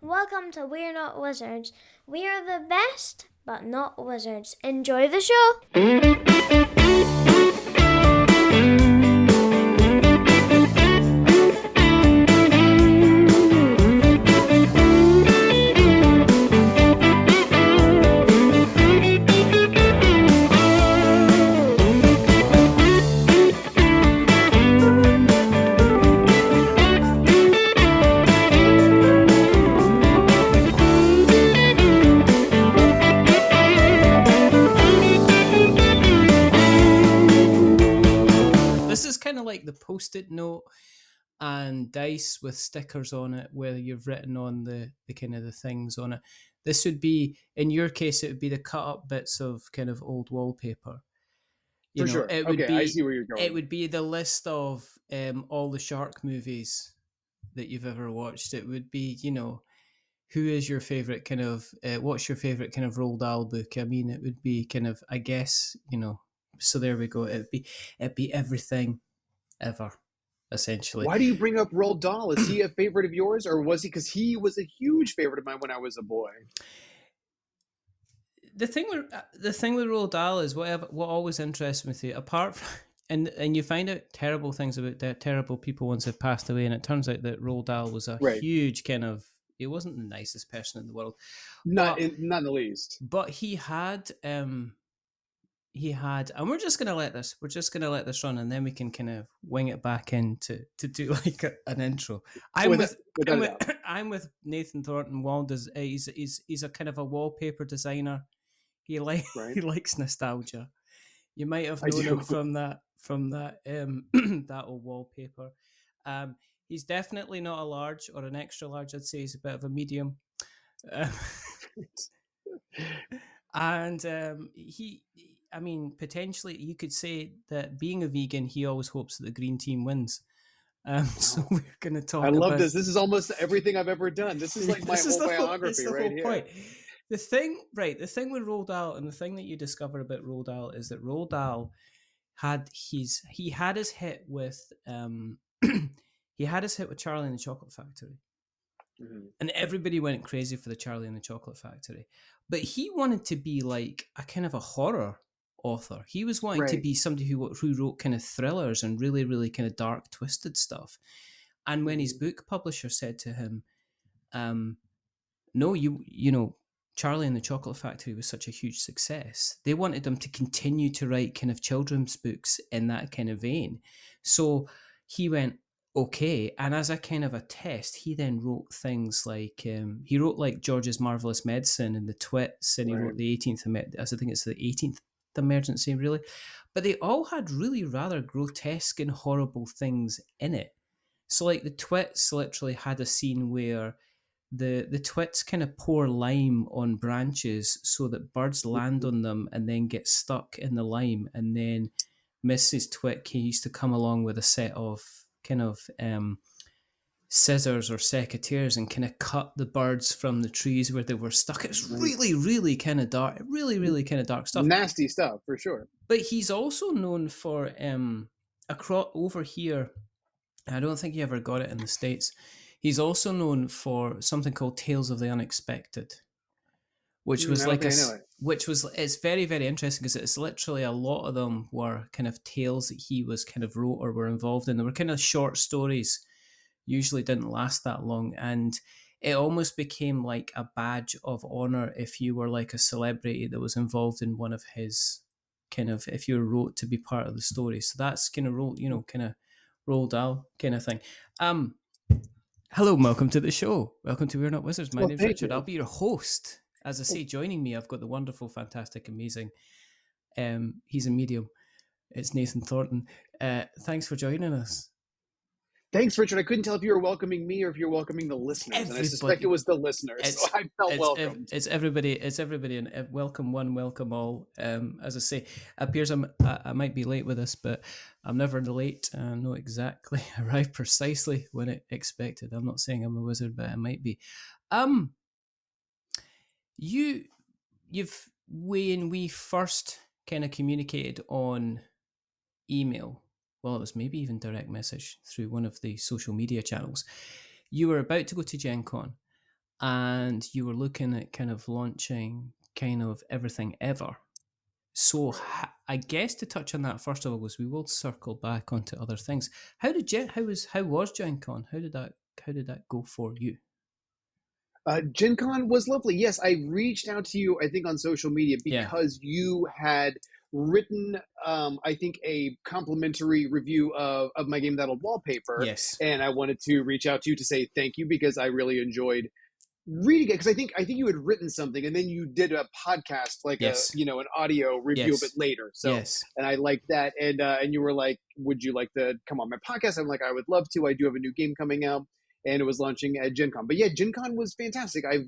Welcome to We're Not Wizards. We are the best, but not wizards. Enjoy the show! This is kind of like the post-it note and dice with stickers on it where you've written on the kind of the things on it. This would be, in your case, it would be the cut up bits of kind of old wallpaper. For sure. It would Okay, I be see where you're it going. would be the list of all the shark movies that you've ever watched. It would be, who is your favorite kind of what's your favorite kind of Roald Dahl book? I mean, it would be kind of, I guess, so there we go. It'd be everything ever, essentially. Why do you bring up Roald Dahl? Is he a favorite of yours, or was he? Because he was a huge favorite of mine when I was a boy. The thing with Roald Dahl is what always interests me with you, apart from, and you find out terrible things about terrible people once they've passed away, and it turns out that Roald Dahl was a Right. huge kind of, he wasn't the nicest person in the world, Not but in the least. but he had and we're just gonna let this run, and then we can kind of wing it back in to do like an intro. Without a doubt. I'm with Nathan Thornton. He's a kind of a wallpaper designer. He Right. he likes nostalgia. You might have I known him do. from that that old wallpaper. He's definitely not a large or an extra large. I'd say he's a bit of a medium. Uh, and I mean, potentially you could say that being a vegan, he always hopes that the green team wins. So we're going to talk I about... love this. This is almost everything I've ever done. This is like my This is whole the biography right here. point. The thing with Roald Dahl, and the thing that you discover about Roald Dahl, is that Roald Dahl had his hit with he had his hit with Charlie and the Chocolate Factory. Mhm. And everybody went crazy for the Charlie and the Chocolate Factory. But he wanted to be like a kind of a horror author. He was wanting to Right. be somebody who wrote kind of thrillers and really, really kind of dark, twisted stuff. And when his book publisher said to him, no, you know, Charlie and the Chocolate Factory was such a huge success, they wanted him to continue to write kind of children's books in that kind of vein. So he went, okay. And as a kind of a test, he then wrote things like, he wrote like George's Marvelous Medicine and the Twits, and he wrote the 18th, I think it's the 18th Emergency, really. But they all had really rather grotesque and horrible things in it. So like the Twits literally had a scene where the twits kind of pour lime on branches so that birds land on them and then get stuck in the lime, and then Mrs. Twit used to come along with a set of kind of scissors or secateurs and kind of cut the birds from the trees where they were stuck. It's really, really kind of dark, really kind of dark stuff. Nasty stuff, for sure. But he's also known for across over here. I don't think he ever got it in the States. He's also known for something called Tales of the Unexpected, which was it's very, very interesting because it's literally a lot of them were kind of tales that he was kind of wrote or were involved in. They were kind of short stories, usually didn't last that long, and it almost became like a badge of honor if you were like a celebrity that was involved in one of his kind of, if you were wrote to be part of the story. So that's kind of Roald Dahl kind of thing. Hello and welcome to the show. Welcome to We're Not Wizards. My name's Richard. I'll be your host. As I say, joining me, I've got the wonderful, fantastic, amazing, he's a medium. It's Nathan Thornton. Thanks for joining us. Thanks, Richard. I couldn't tell if you were welcoming me or if you're welcoming the listeners, and I suspect it was the listeners. So I felt welcomed. It's everybody, and welcome one, welcome all. As I say, it appears I might be late with this, but I'm never late. I know exactly, arrive precisely when it expected. I'm not saying I'm a wizard, but I might be. When we first kind of communicated on email, well, it was maybe even direct message through one of the social media channels, you were about to go to Gen Con, and you were looking at kind of launching kind of everything ever. So Right. I guess to touch on that first of all, was we will circle back onto other things. How was Gen Con? How did that go for you? Gen Con was lovely. Yes, I reached out to you, I think, on social media Yeah. because you had written, I think, a complimentary review of my game, That'll Wallpaper. Yes. And I wanted to reach out to you to say thank you because I really enjoyed reading it because I think you had written something and then you did a podcast like Yes. an audio review of it Yes. later. So Yes. and I liked that and you were like, would you like to come on my podcast? I'm like, I would love to. I do have a new game coming out and it was launching at Gen Con. But yeah, Gen Con was fantastic. I've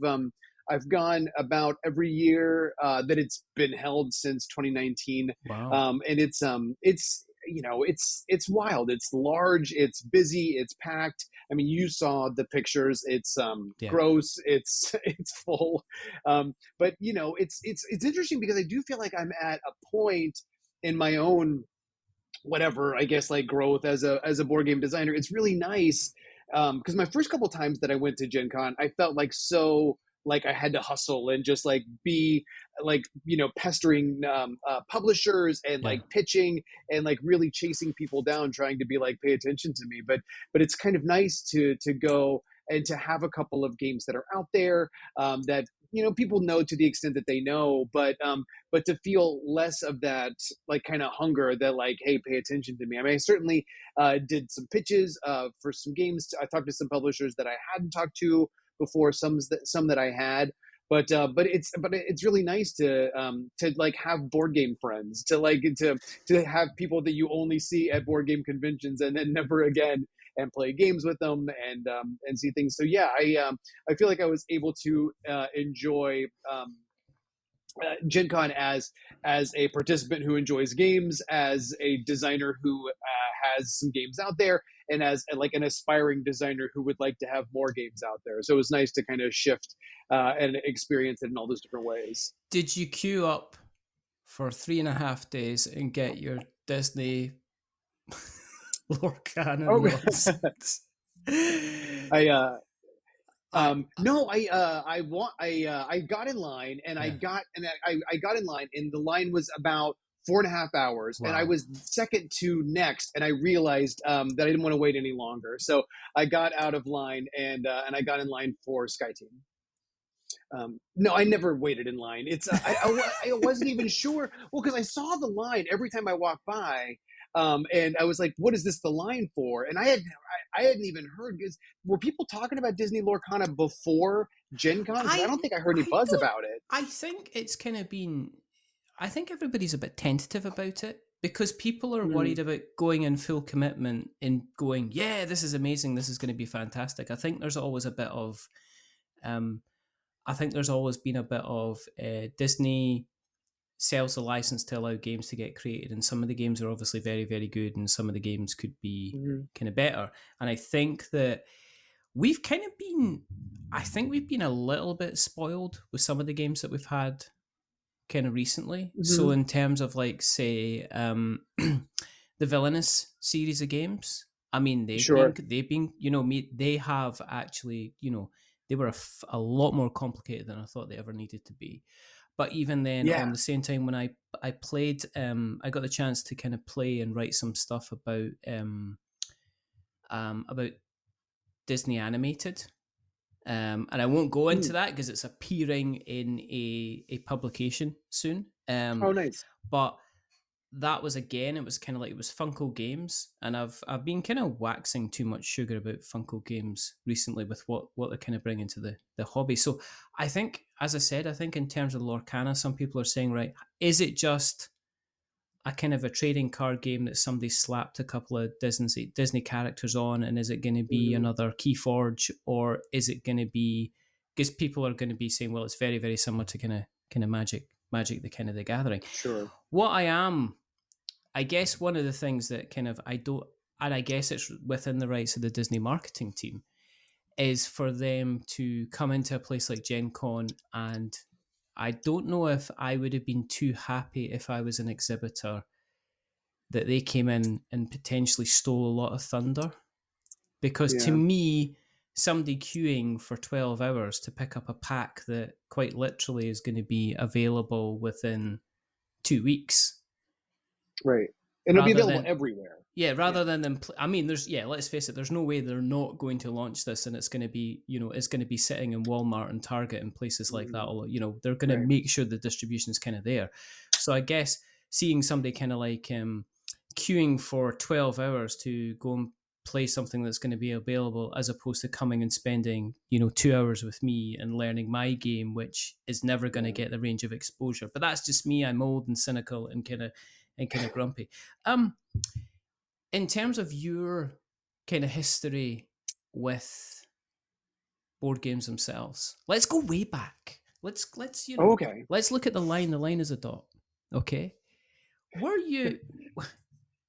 gone about every year that it's been held since 2019. Wow. And it's wild. It's large, it's busy, it's packed. I mean, you saw the pictures. It's Yeah. gross. It's full. But it's interesting because I do feel like I'm at a point in my own whatever, I guess, like growth as a board game designer. It's really nice because my first couple times that I went to Gen Con, I felt like so like I had to hustle and just like be like pestering publishers and Yeah. like pitching and like really chasing people down, trying to be like pay attention to me. But it's kind of nice to go and to have a couple of games that are out there that people know to the extent that they know, but to feel less of that like kind of hunger that like, hey, pay attention to me. I mean, I certainly did some pitches for some games. I talked to some publishers that I hadn't talked to before, some that I had. But it's really nice to like have board game friends, to have people that you only see at board game conventions and then never again, and play games with them and see things. So yeah, I feel like I was able to enjoy Gen Con as a participant who enjoys games, as a designer who has some games out there, and as like an aspiring designer who would like to have more games out there. So it was nice to kind of shift and experience it in all those different ways. Did you queue up for 3.5 days and get your Disney Lorcan Oh, nonsense? I I no, I got in line and Yeah. I got in line and the line was about 4.5 hours and I Wow. was second to next and I realized that I didn't want to wait any longer, so I got out of line and I got in line for Sky Team. No, I never waited in line. I wasn't even sure. Well, because I saw the line every time I walked by, and I was like, "What is this the line for?" And I hadn't even heard. Because were people talking about Disney Lorcana before Gen Con? Because I I don't think I heard any I buzz don't about it. I think it's kind of been I think everybody's a bit tentative about it because people are Mm, worried about going in full commitment and going, yeah, this is amazing, this is going to be fantastic. Um, I think there's always been a bit of Disney sells the license to allow games to get created, and some of the games are obviously very, very good, and some of the games could be mhm. kind of better. And I think that we've kind of been, I think we've been a little bit spoiled with some of the games that we've had kind of recently. So Mhm. in terms of like say the Villainous series of games, I mean Sure. they've been they have actually they were a lot more complicated than I thought they ever needed to be. But even then, Yeah. on the same time, when I played, I got the chance to kind of play and write some stuff about Disney animated. And I won't go into Mm. that because it's appearing in a publication soon. Oh, nice. But that was again, it was kind of like it was Funko Games, and I've been kind of waxing too much sugar about Funko Games recently with what they're kind of bringing to the hobby. So I think, as I said, I think in terms of Lorcana, some people are saying, right, is it just a kind of a trading card game that somebody slapped a couple of Disney characters on, and is it going to be Mhm. another Keyforge, or is it going to be, because people are going to be saying, well, it's very, very similar to kind of Magic the kind of the Gathering. Sure. What I guess one of the things that kind of I don't, and I guess it's within the rights of the Disney marketing team, is for them to come into a place like Gen Con, and I don't know if I would have been too happy if I was an exhibitor that they came in and potentially stole a lot of thunder. Because to Yeah. me, somebody queuing for 12 hours to pick up a pack that quite literally is going to be available within 2 weeks. Right. And it'll be available everywhere. Yeah, rather than them. I mean, let's face it, there's no way they're not going to launch this and it's going to be, it's going to be sitting in Walmart and Target and places like that. They're going to make sure the distribution's kind of there. So I guess seeing somebody kind of like queuing for 12 hours to go and play something that's going to be available as opposed to coming and spending 2 hours with me and learning my game, which is never going to get the range of exposure. But that's just me. I'm old and cynical and kind of grumpy. In terms of your kind of history with board games themselves, let's go way back. Let's okay. Let's look at the line. The line is a dot. Okay. Were you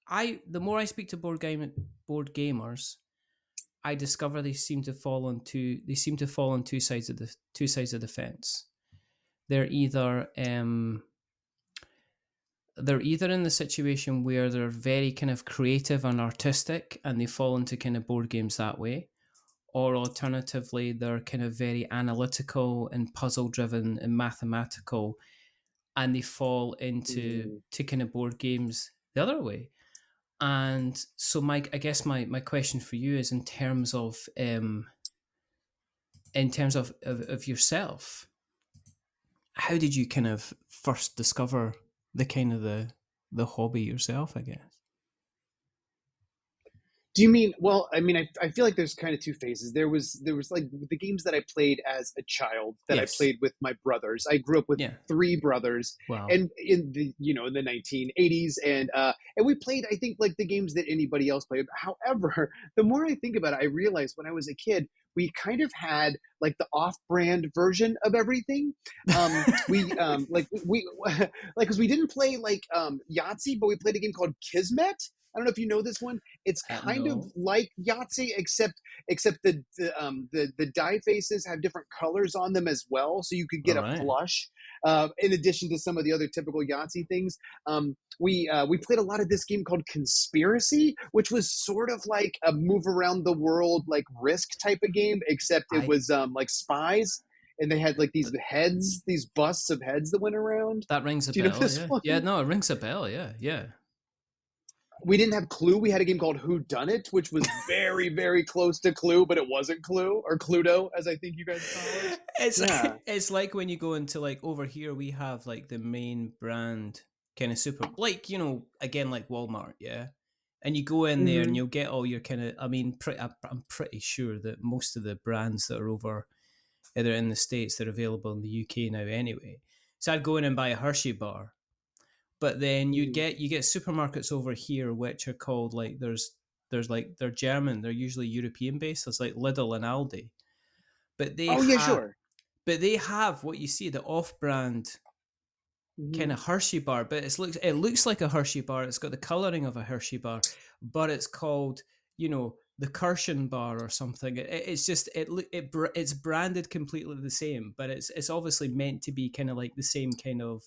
the more I speak to board gamers, I discover they seem to fall on two sides of the fence. They're either in the situation where they're very kind of creative and artistic and they fall into kind of board games that way, or alternatively they're kind of very analytical and puzzle driven and mathematical and they fall into to kind of board games the other way. And so, Mike, I guess my question for you is in terms of yourself, how did you kind of first discover the kind of the hobby yourself, I guess? Do you mean, well, I mean, I feel like there's kind of two phases. There was like the games that I played as a child that I played with my brothers. I grew up with three brothers. Wow. And in the, in the 1980s and we played, I think, like the games that anybody else played. However, the more I think about it, I realized when I was a kid, we kind of had like the off-brand version of everything. Cause we didn't play like Yahtzee, but we played a game called Kismet. I don't know if you know this one. It's kind of like Yahtzee, except the die faces have different colors on them as well, so you could get a flush. In addition to some of the other typical Yahtzee things, we played a lot of this game called Conspiracy, which was sort of like a move around the world like Risk type of game, except it was like spies. And they had like these heads, these busts of heads that went around. That rings a bell. You know this one? Yeah, no, it rings a bell. Yeah. We didn't have Clue. We had a game called Who Done It, which was very, very close to Clue, but it wasn't Clue, or Cluedo, as I think you guys call it. It's like when you go into like over here, we have like the main brand kind of super, like again like Walmart, yeah. And you go in there and you'll get all your kind of. I mean, I'm pretty sure that most of the brands that are over either in the States, they're available in the UK now anyway. So I'd go in and buy a Hershey bar. But then you get supermarkets over here which are called like there's like they're German, they're usually European based. It's like Lidl and Aldi, but they but they have what you see, the off-brand kind of Hershey bar. But it looks like a Hershey bar. It's got the coloring of a Hershey bar, but it's called the Kirschen bar or something. It's branded completely the same, but it's obviously meant to be kind of like the same kind of.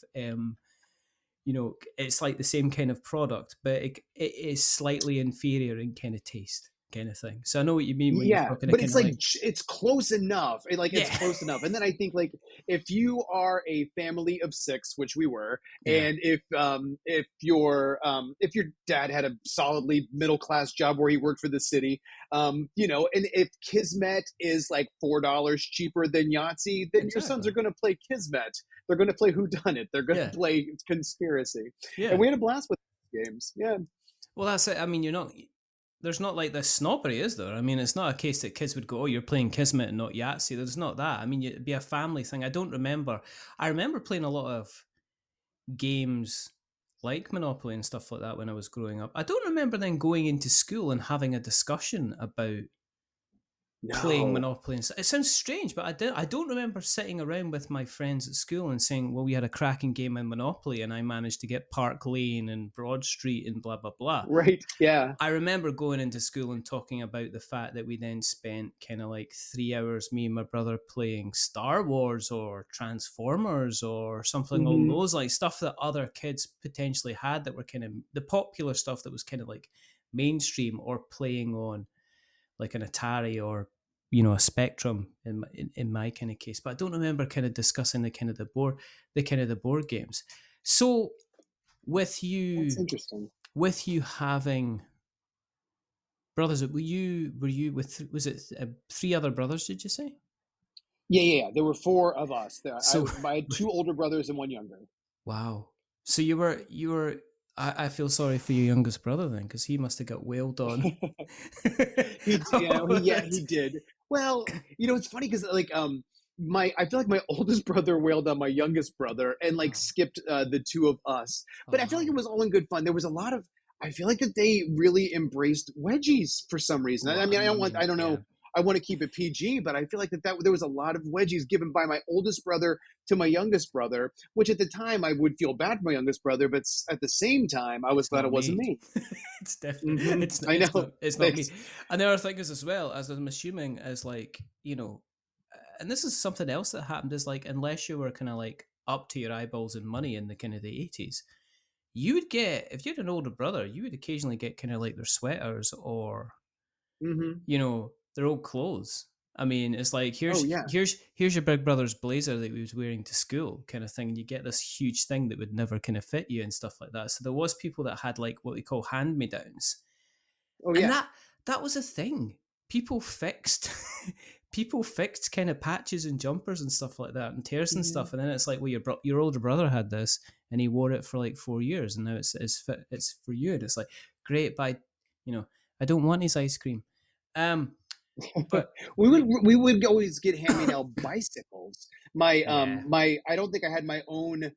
It's like the same kind of product, but it is slightly inferior in kind of taste, kind of thing. So I know what you mean when you're talking. But it's like it's close enough. It's close enough. And then I think like if you are a family of 6, which we were, and if your dad had a solidly middle class job where he worked for the city, and if Kismet is like $4 cheaper than Yahtzee, then your sons are going to play Kismet. They're going to play Who Done It. They're going to play Conspiracy. Yeah. And we had a blast with games. Yeah. Well, that's it. I mean, there's not like this snobbery, is there? I mean, it's not a case that kids would go, oh, you're playing Kismet and not Yahtzee. There's not that. I mean, it'd be a family thing. I remember playing a lot of games like Monopoly and stuff like that when I was growing up. I don't remember then going into school and having a discussion about playing Monopoly. It sounds strange, but I don't remember sitting around with my friends at school and saying, well, we had a cracking game in Monopoly and I managed to get Park Lane and Broad Street and blah, blah, blah. Right, yeah. I remember going into school and talking about the fact that we then spent kind of like 3 hours, me and my brother, playing Star Wars or Transformers or something along those like stuff that other kids potentially had that were kind of the popular stuff that was kind of like mainstream or playing on like an Atari or a spectrum in my kind of case. But I don't remember kind of discussing the board games. So with That's you interesting. having brothers, were you with, was it three other brothers? Did you say? Yeah. There were four of us. So I had two older brothers and one younger. wow. So you were. I feel sorry for your youngest brother then, because he must have got wailed on. Yeah, he did. Well, it's funny because like I feel like my oldest brother wailed on my youngest brother and like Oh, skipped the two of us. But I feel like it oh, was all in good fun. There was a lot of I feel like that they really embraced wedgies for some reason. well, I mean, I I mean, don't know. yeah, I want to keep it PG, but I feel like that there was a lot of wedgies given by my oldest brother to my youngest brother, which at the time I would feel bad for my youngest brother, but at the same time I was it's glad not it wasn't me. me. It's definitely I know. it's not me. Thanks. And the other thing is as well, as I'm assuming, is like, and this is something else that happened, is like, unless you were kind of like up to your eyeballs in money in the kind of the 80s, you would get, if you had an older brother, you would occasionally get kind of like their sweaters or Hmm. their old clothes. I mean, it's like, Oh yeah. here's your big brother's blazer that he was wearing to school, kind of thing. And you get this huge thing that would never kind of fit you and stuff like that. So there was people that had like what we call hand me downs, Oh and yeah. that was a thing. People fixed people fixed kind of patches and jumpers and stuff like that and tears and Hmm. stuff. And then it's like, well, your older brother had this and he wore it for like 4 years, and now it's for you. And it's like, great, but I don't want his ice cream. But We would always get hand-me-down bicycles. yeah, My I don't think I had my own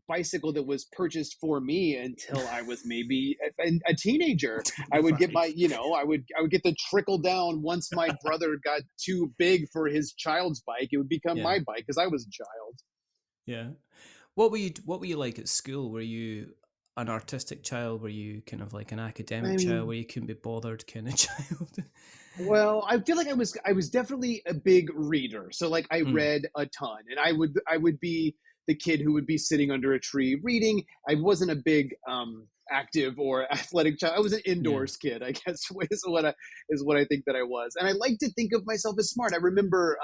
bicycle that was purchased for me until I was maybe a teenager. I would get right. I would get the trickle down once my brother got too big for his child's bike. It would become Yeah, my bike because I was a child. yeah. What were you like at school? Were you an artistic child? Were you kind of like an academic I child mean, where you couldn't be bothered kind of child? well, I feel like I was definitely a big reader. So like I Mm, read a ton, and I would be the kid who would be sitting under a tree reading. I wasn't a big active or athletic child. I was an yeah. indoors kid, I guess is what I think that I was. And I like to think of myself as smart. I remember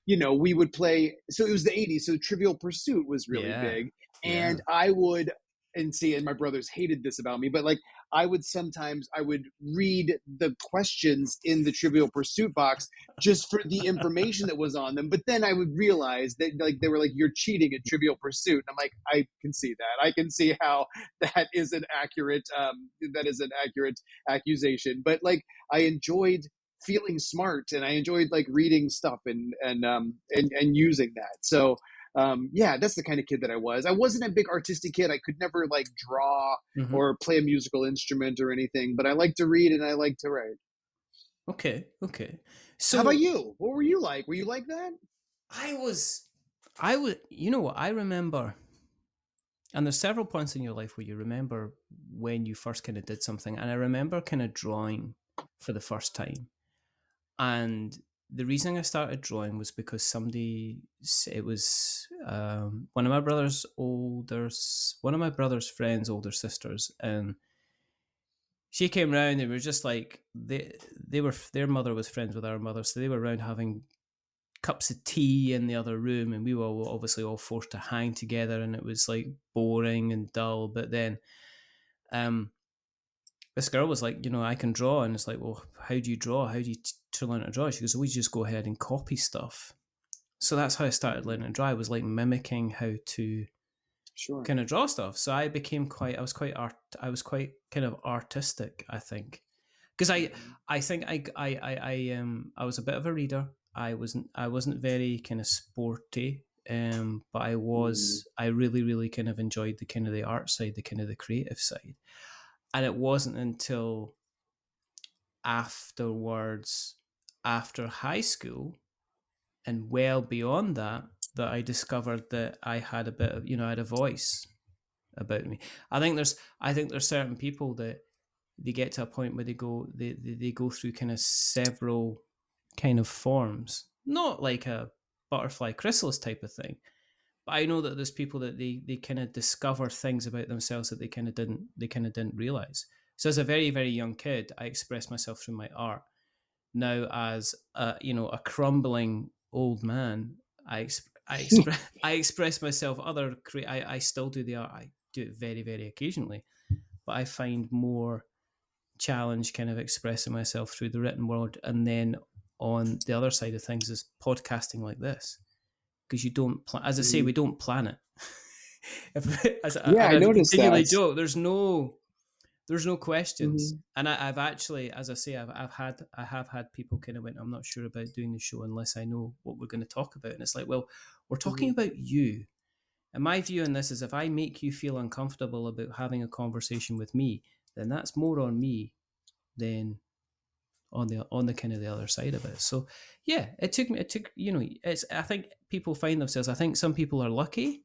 we would play, so it was the 80s, so Trivial Pursuit was really Yeah. big. Yeah. And I would and my brothers hated this about me, but like I would read the questions in the Trivial Pursuit box just for the information that was on them. But then I would realize that like they were like, "You're cheating at Trivial Pursuit." And I'm like, I can see that. I can see how that is an accurate accusation. But like I enjoyed feeling smart, and I enjoyed like reading stuff and using that. So yeah, that's the kind of kid that I was. I wasn't a big artistic kid. I could never like draw Hmm. or play a musical instrument or anything, but I like to read and I like to write. Okay. Okay. How about So you? What were you like? Were you like that? I was, I was, you know what? I remember, and there's several points in your life where you remember when you first kind of did something. And I remember kind of drawing for the first time. And the reason I started drawing was because it was one of my brother's friends' older sisters, and she came round. And we were just like, they were, their mother was friends with our mother, so they were around having cups of tea in the other room, and we were all obviously all forced to hang together, and it was like boring and dull. But then um this girl was like, I can draw. And it's like, well, how do you draw? How do you to learn to draw? She goes, we just go ahead and copy stuff. So that's how I started learning to draw. I was like mimicking how to Sure. kind of draw stuff. So I was quite kind of artistic, I think. Because I think I was a bit of a reader. I wasn't very kind of sporty, but Mm-hmm. I really, really kind of enjoyed the kind of the art side, the kind of the creative side. And it wasn't until afterwards, after high school, and well beyond that, that I discovered that I had a bit of, I had a voice about me. I think there's certain people that they get to a point where they go through kind of several kind of forms, not like a butterfly chrysalis type of thing. But I know that there's people that they kind of discover things about themselves that they kind of didn't realize. So as a very, very young kid, I expressed myself through my art. now as a crumbling old man, I express myself. I still do the art. I do it very, very occasionally, but I find more challenge kind of expressing myself through the written word. And then on the other side of things is podcasting like this, because you don't plan. As I say, we don't plan it. Yeah, I And I noticed continually that. joke. There's no questions. Hmm. And I've actually, as I say, I have had people kind of went, I'm not sure about doing the show unless I know what we're going to talk about. And it's like, well, we're talking Hmm. about you. And my view on this is, if I make you feel uncomfortable about having a conversation with me, then that's more on me than on the kind of the other side of it. So yeah, it took it's, I think people find themselves, I think some people are lucky,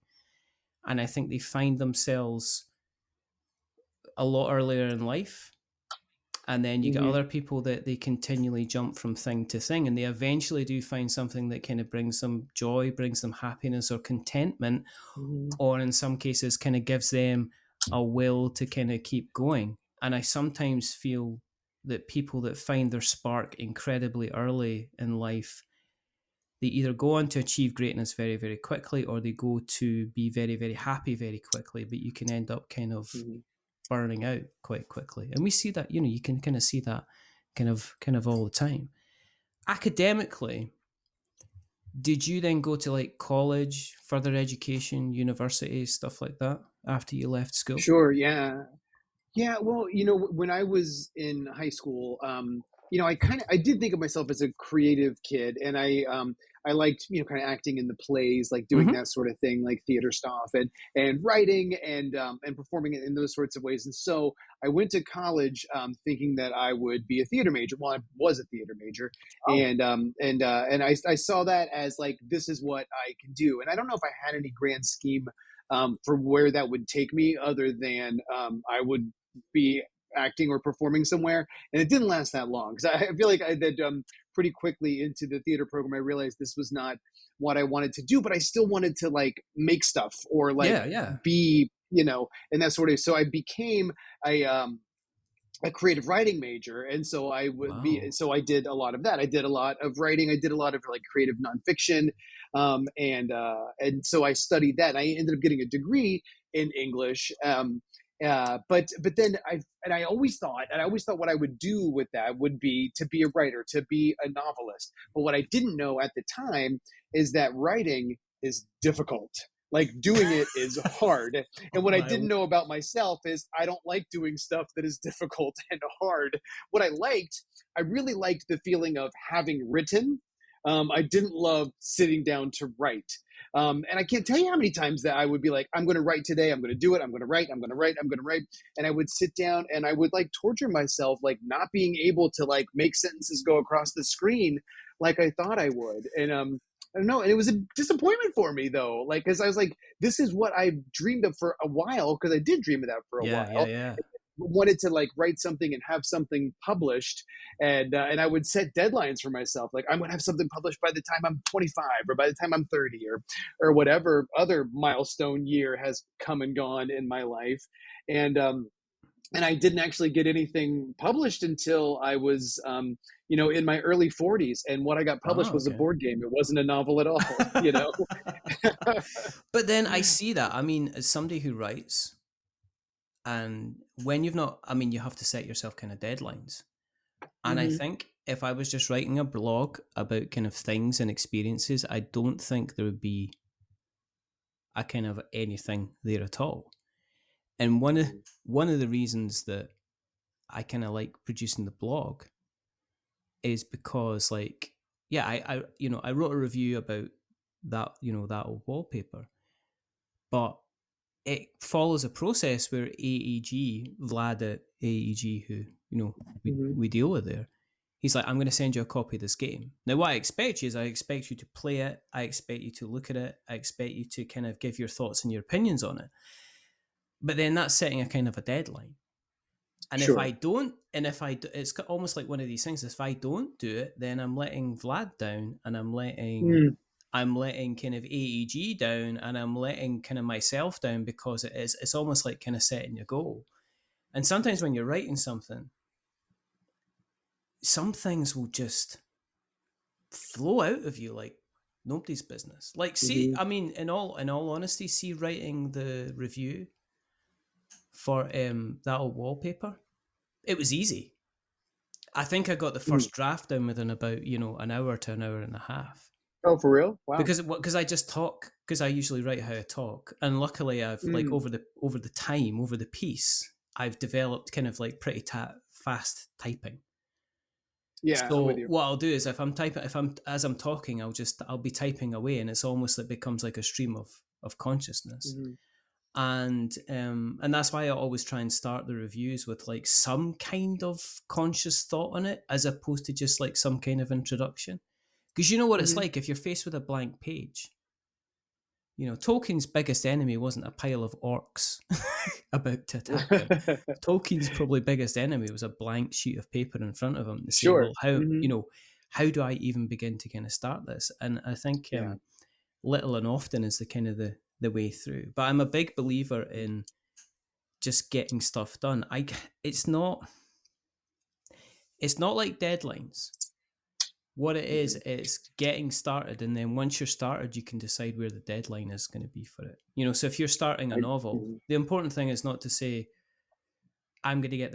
and I think they find themselves a lot earlier in life. And then you get Hmm. other people that they continually jump from thing to thing, and they eventually do find something that kind of brings them joy, brings them happiness or contentment, Hmm. or in some cases kind of gives them a will to kind of keep going. And I sometimes feel that people that find their spark incredibly early in life, they either go on to achieve greatness very, very quickly, or they go to be very, very happy very quickly, but you can end up kind of Hmm. burning out quite quickly. And we see that, you can kind of see that kind of all the time. Academically, did you then go to like college, further education, university, stuff like that after you left school? Sure. Yeah. Yeah, well, when I was in high school, I did think of myself as a creative kid, and I liked, kind of acting in the plays, like doing Mm-hmm. that sort of thing, like theater stuff, and writing and performing in those sorts of ways. And so I went to college, thinking that I would be a theater major. Well, I was a theater major, Oh. and I saw that as like, this is what I can do. And I don't know if I had any grand scheme for where that would take me, other than I would be acting or performing somewhere. And it didn't last that long, because I feel like I did pretty quickly into the theater program. I realized this was not what I wanted to do, but I still wanted to like make stuff, or like Yeah, yeah. be, and that sort of. So I became a a creative writing major, and so Wow. I did a lot of that. I did a lot of writing. I did a lot of like creative nonfiction, and so I studied that, and I ended up getting a degree in English. But then I always thought, what I would do with that would be to be a writer, to be a novelist. But what I didn't know at the time is that writing is difficult. Like, doing it is hard. Oh And what I my. didn't know about myself is I don't like doing stuff that is difficult and hard. What I really liked the feeling of having written. I didn't love sitting down to write. And I can't tell you how many times that I would be like, I'm going to write today. I'm going to do it. I'm going to write. I'm going to write. I'm going to write. And I would sit down and I would like torture myself, like not being able to like make sentences go across the screen like I thought I would. And I don't know. And it was a disappointment for me, though, like, because I was like, this is what I dreamed of for a while, because I did dream of that for a Yeah, yeah, while. yeah. Wanted to like write something and have something published, and I would set deadlines for myself, like I'm going to have something published by the time I'm 25, or by the time I'm 30, or whatever other milestone year has come and gone in my life. And I didn't actually get anything published until I was, in my early 40s. And what I got published Oh, was a okay. board game. It wasn't a novel at all. But then I see that. I mean, as somebody who writes, and when you've not, I mean, you have to set yourself kind of deadlines. And I Hmm. think if I was just writing a blog about kind of things and experiences, I don't think there would be a kind of anything there at all. And one of the reasons that I kind of like producing the blog is because, like, yeah, I wrote a review about that, that old wallpaper, but it follows a process where Vlad at AEG, who Hmm. we deal with there, he's like, I'm going to send you a copy of this game. Now, what I expect you is, I expect you to play it, I expect you to look at it, I expect you to kind of give your thoughts and your opinions on it. But then that's setting a kind of a deadline. And if I Sure. don't, and if I, it's almost like one of these things. If I don't do it, then I'm letting Vlad down, and Mm. I'm letting kind of AEG down, and I'm letting kind of myself down, because it's almost like kind of setting your goal. And sometimes when you're writing something, some things will just flow out of you like nobody's business. Like, see, Hmm. I mean, in all honesty, see, writing the review for that old wallpaper, it was easy. I think I got the first draft down within about an hour to an hour and a half. Oh, for real? Wow. Because I just talk, because I usually write how I talk, and luckily I've like Mm. over the piece I've developed kind of like pretty fast typing. Yeah, I'm with So you. what I'll do is if I'm as I'm talking, I'll be typing away, and it's almost like becomes like a stream of consciousness. Hmm. And that's why I always try and start the reviews with like some kind of conscious thought on it, as opposed to just like some kind of introduction. Because you know what it's Hmm. like if you're faced with a blank page. Tolkien's biggest enemy wasn't a pile of orcs about to attack him. Tolkien's probably biggest enemy was a blank sheet of paper in front of him to say, well, Sure. Hmm. how do I even begin to kind of start this? And I think Yeah. little and often is the kind of the way through. But I'm a big believer in just getting stuff done. It's not like deadlines. What it is, Hmm. it's getting started, and then once you're started, you can decide where the deadline is going to be for it. So if you're starting a novel, Mhm. the important thing is not to say, I'm going to get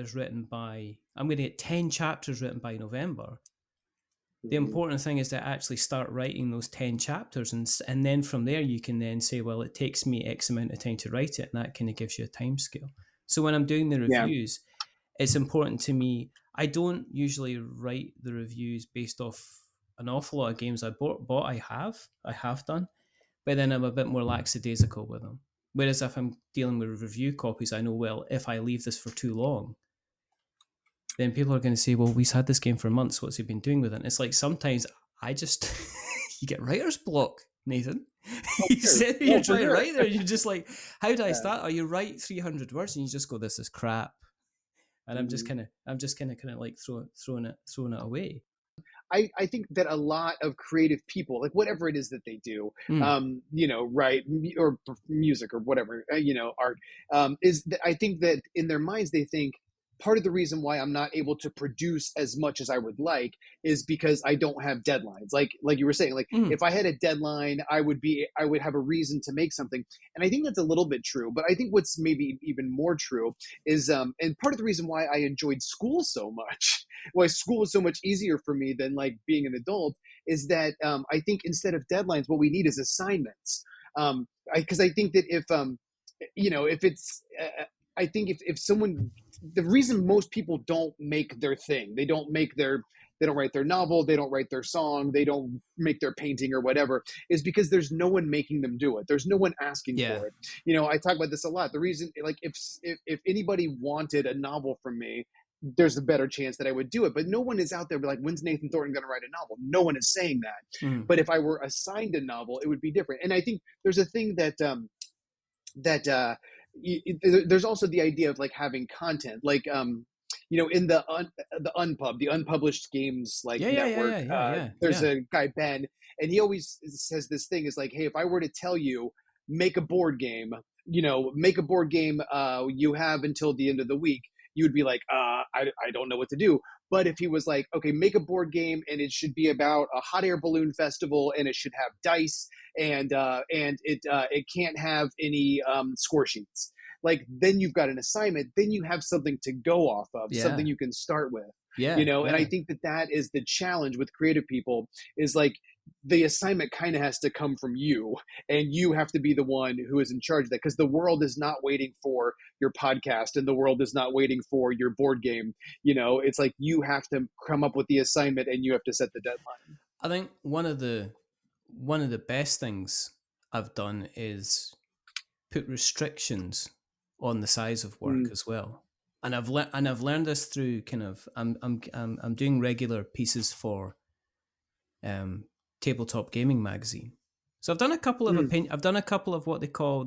10 chapters written by November. The Mhm. important thing is to actually start writing those 10 chapters, and then from there you can then say, well, it takes me X amount of time to write it, and that kind of gives you a time scale. So when I'm doing the Yeah. reviews, it's important to me. I don't usually write the reviews based off an awful lot of games I bought. I have done, but then I'm a bit more lackadaisical with them. Whereas if I'm dealing with review copies, I know, well, if I leave this for too long, then people are going to say, well, we've had this game for months. What's he been doing with it? And it's like sometimes I just, you get writer's block, Nathan. Oh, You sure. sit there, Oh, you're for trying to sure. write there, and you're just like, how do I Yeah. start? Or you write 300 words and you just go, this is crap. And Mhm. I'm just kind of like throwing it away. I think that a lot of creative people, like whatever it is that they do, Mm. write or music or whatever, art, is that I think that in their minds they think part of the reason why I'm not able to produce as much as I would like is because I don't have deadlines. Like you were saying, like Mm. if I had a deadline, I would have a reason to make something. And I think that's a little bit true. But I think what's maybe even more true is, and part of the reason why I enjoyed school so much, why school is so much easier for me than like being an adult, is that I think instead of deadlines, what we need is assignments. Because I think that if it's, I think if someone, the reason most people don't make their thing, they don't write their novel, they don't write their song, they don't make their painting or whatever, is because there's no one making them do it. There's no one asking Yeah. for it. I talk about this a lot. The reason, like, if anybody wanted a novel from me, there's a better chance that I would do it. But no one is out there like, when's Nathan Thornton going to write a novel? No one is saying that. Mm. But if I were assigned a novel, it would be different. And I think there's a thing that there's also the idea of like having content, like in the unpub, the unpublished games like Yeah, yeah, yeah, network. yeah, yeah, yeah, There's yeah. a guy Ben, and he always says this thing is like, hey, if I were to tell you make a board game, make a board game, you have until the end of the week, you would be like, I don't know what to do. But if he was like, okay, make a board game and it should be about a hot air balloon festival and it should have dice and it can't have any score sheets. Like then you've got an assignment. Then you have something to go off of, something Yeah. you can start with. Yeah. And I Yeah. think that is the challenge with creative people, is like the assignment kind of has to come from you, and you have to be the one who is in charge of that, because the world is not waiting for your podcast and the world is not waiting for your board game. It's like you have to come up with the assignment and you have to set the deadline. I think one of the best things I've done is put restrictions on the size of work Mm, as well. And I've learned this through kind of I'm doing regular pieces for um, tabletop gaming magazine. So I've done a couple of mm. I've done a couple of what they call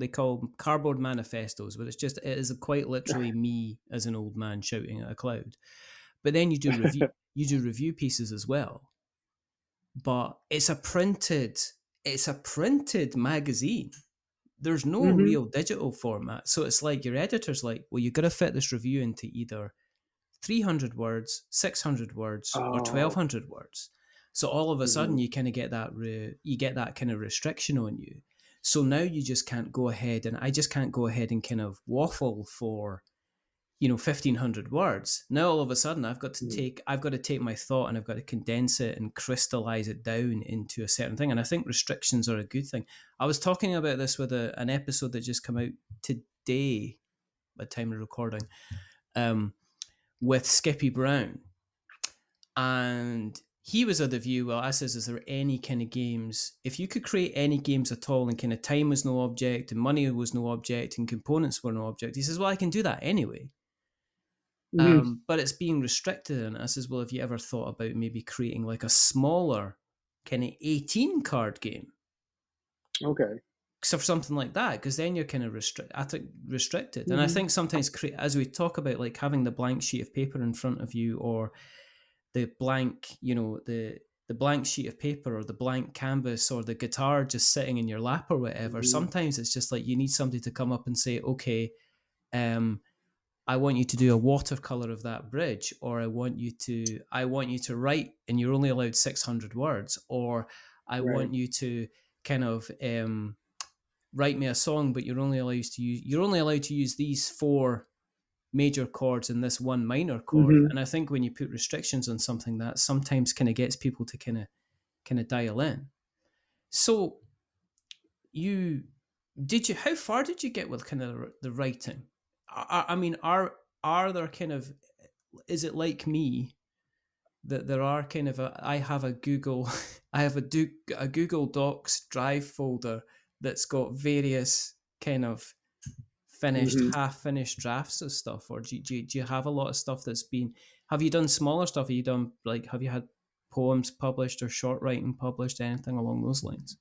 cardboard manifestos, where it is quite literally me as an old man shouting at a cloud. But then you do review pieces as well. But it's a printed magazine. There's no Hmm. real digital format. So it's like your editor's like, well, you've got to fit this review into either 300 words, 600 words, or Oh. 1200 words. So all of a sudden Mhm. you kind of get that you get that kind of restriction on you. So now you just can't go ahead, and I just can't go ahead and kind of waffle for 1,500 words. Now all of a sudden I've got Mhm. to take my thought and I've got to condense it and crystallize it down into a certain thing. And I think restrictions are a good thing. I was talking about this with an episode that just came out today at time of recording, with Skippy Brown. And he was of the view, well, I says, is there any kind of games, if you could create any games at all and kind of time was no object and money was no object and components were no object, he says, well, I can do that anyway. Mhm. But it's being restricted. And I says, well, have you ever thought about maybe creating like a smaller kind of 18 card game? Okay. So for something like that, because then you're kind of restricted. And I Mhm. think sometimes, as we talk about, like having the blank sheet of paper in front of you, or the blank, the blank sheet of paper, or the blank canvas, or the guitar just sitting in your lap or whatever. Mhm. Sometimes it's just like you need somebody to come up and say, okay, I want you to do a watercolor of that bridge, or I want you to write, and you're only allowed 600 words, or I Right. want you to kind of write me a song, but you're only allowed to use these four major chords and this one minor chord. Mhm. And I think when you put restrictions on something, that sometimes kind of gets people to kind of dial in. So you how far did you get with kind of the writing? I mean, are there kind of, is it like me that there are kind of I have a Google I have a Google Docs drive folder that's got various kind of Mhm. half finished drafts of stuff, or do you have a lot of stuff that's been, have you done smaller stuff, have you done, like, have you had poems published or short writing published, anything along those lines?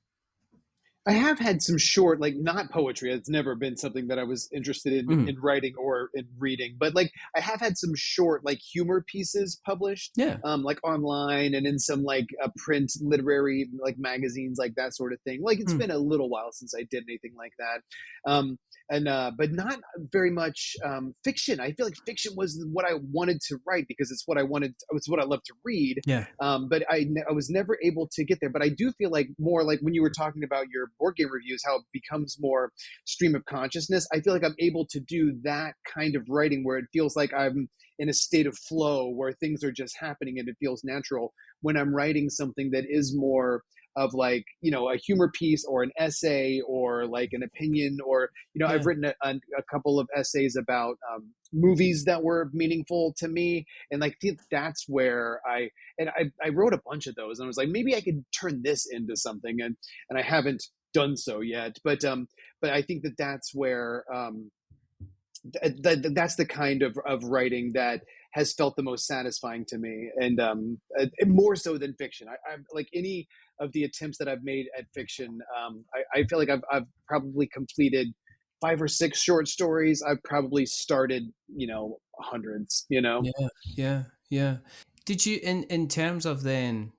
I have had some short, like not poetry. It's never been something that I was interested Mm. in writing or in reading. But like I have had some short, like humor pieces published, Yeah. like online and in some like print literary like magazines, like that sort of thing. Like it's Mm. been a little while since I did anything like that. Um, and but not very much fiction. I feel like fiction was what I wanted to write because it's what I wanted. It's what I love to read. Yeah. But I was never able to get there. But I do feel like more like when you were talking about your board game reviews, how it becomes more stream of consciousness. I feel like I'm able to do that kind of writing where it feels like I'm in a state of flow where things are just happening and it feels natural when I'm writing something that is more of like a humor piece or an essay or like an opinion or I've Yeah. written a couple of essays about movies that were meaningful to me and like that's where I wrote a bunch of those and I was like maybe I could turn this into something and I haven't done so yet but I think that that's where that's the kind of writing that has felt the most satisfying to me and more so than fiction. I'm like any of the attempts that I've made at fiction. I feel like I've probably completed 5 or 6 short stories. I've probably started hundreds. Yeah. Yeah. Yeah. Did you, in terms of then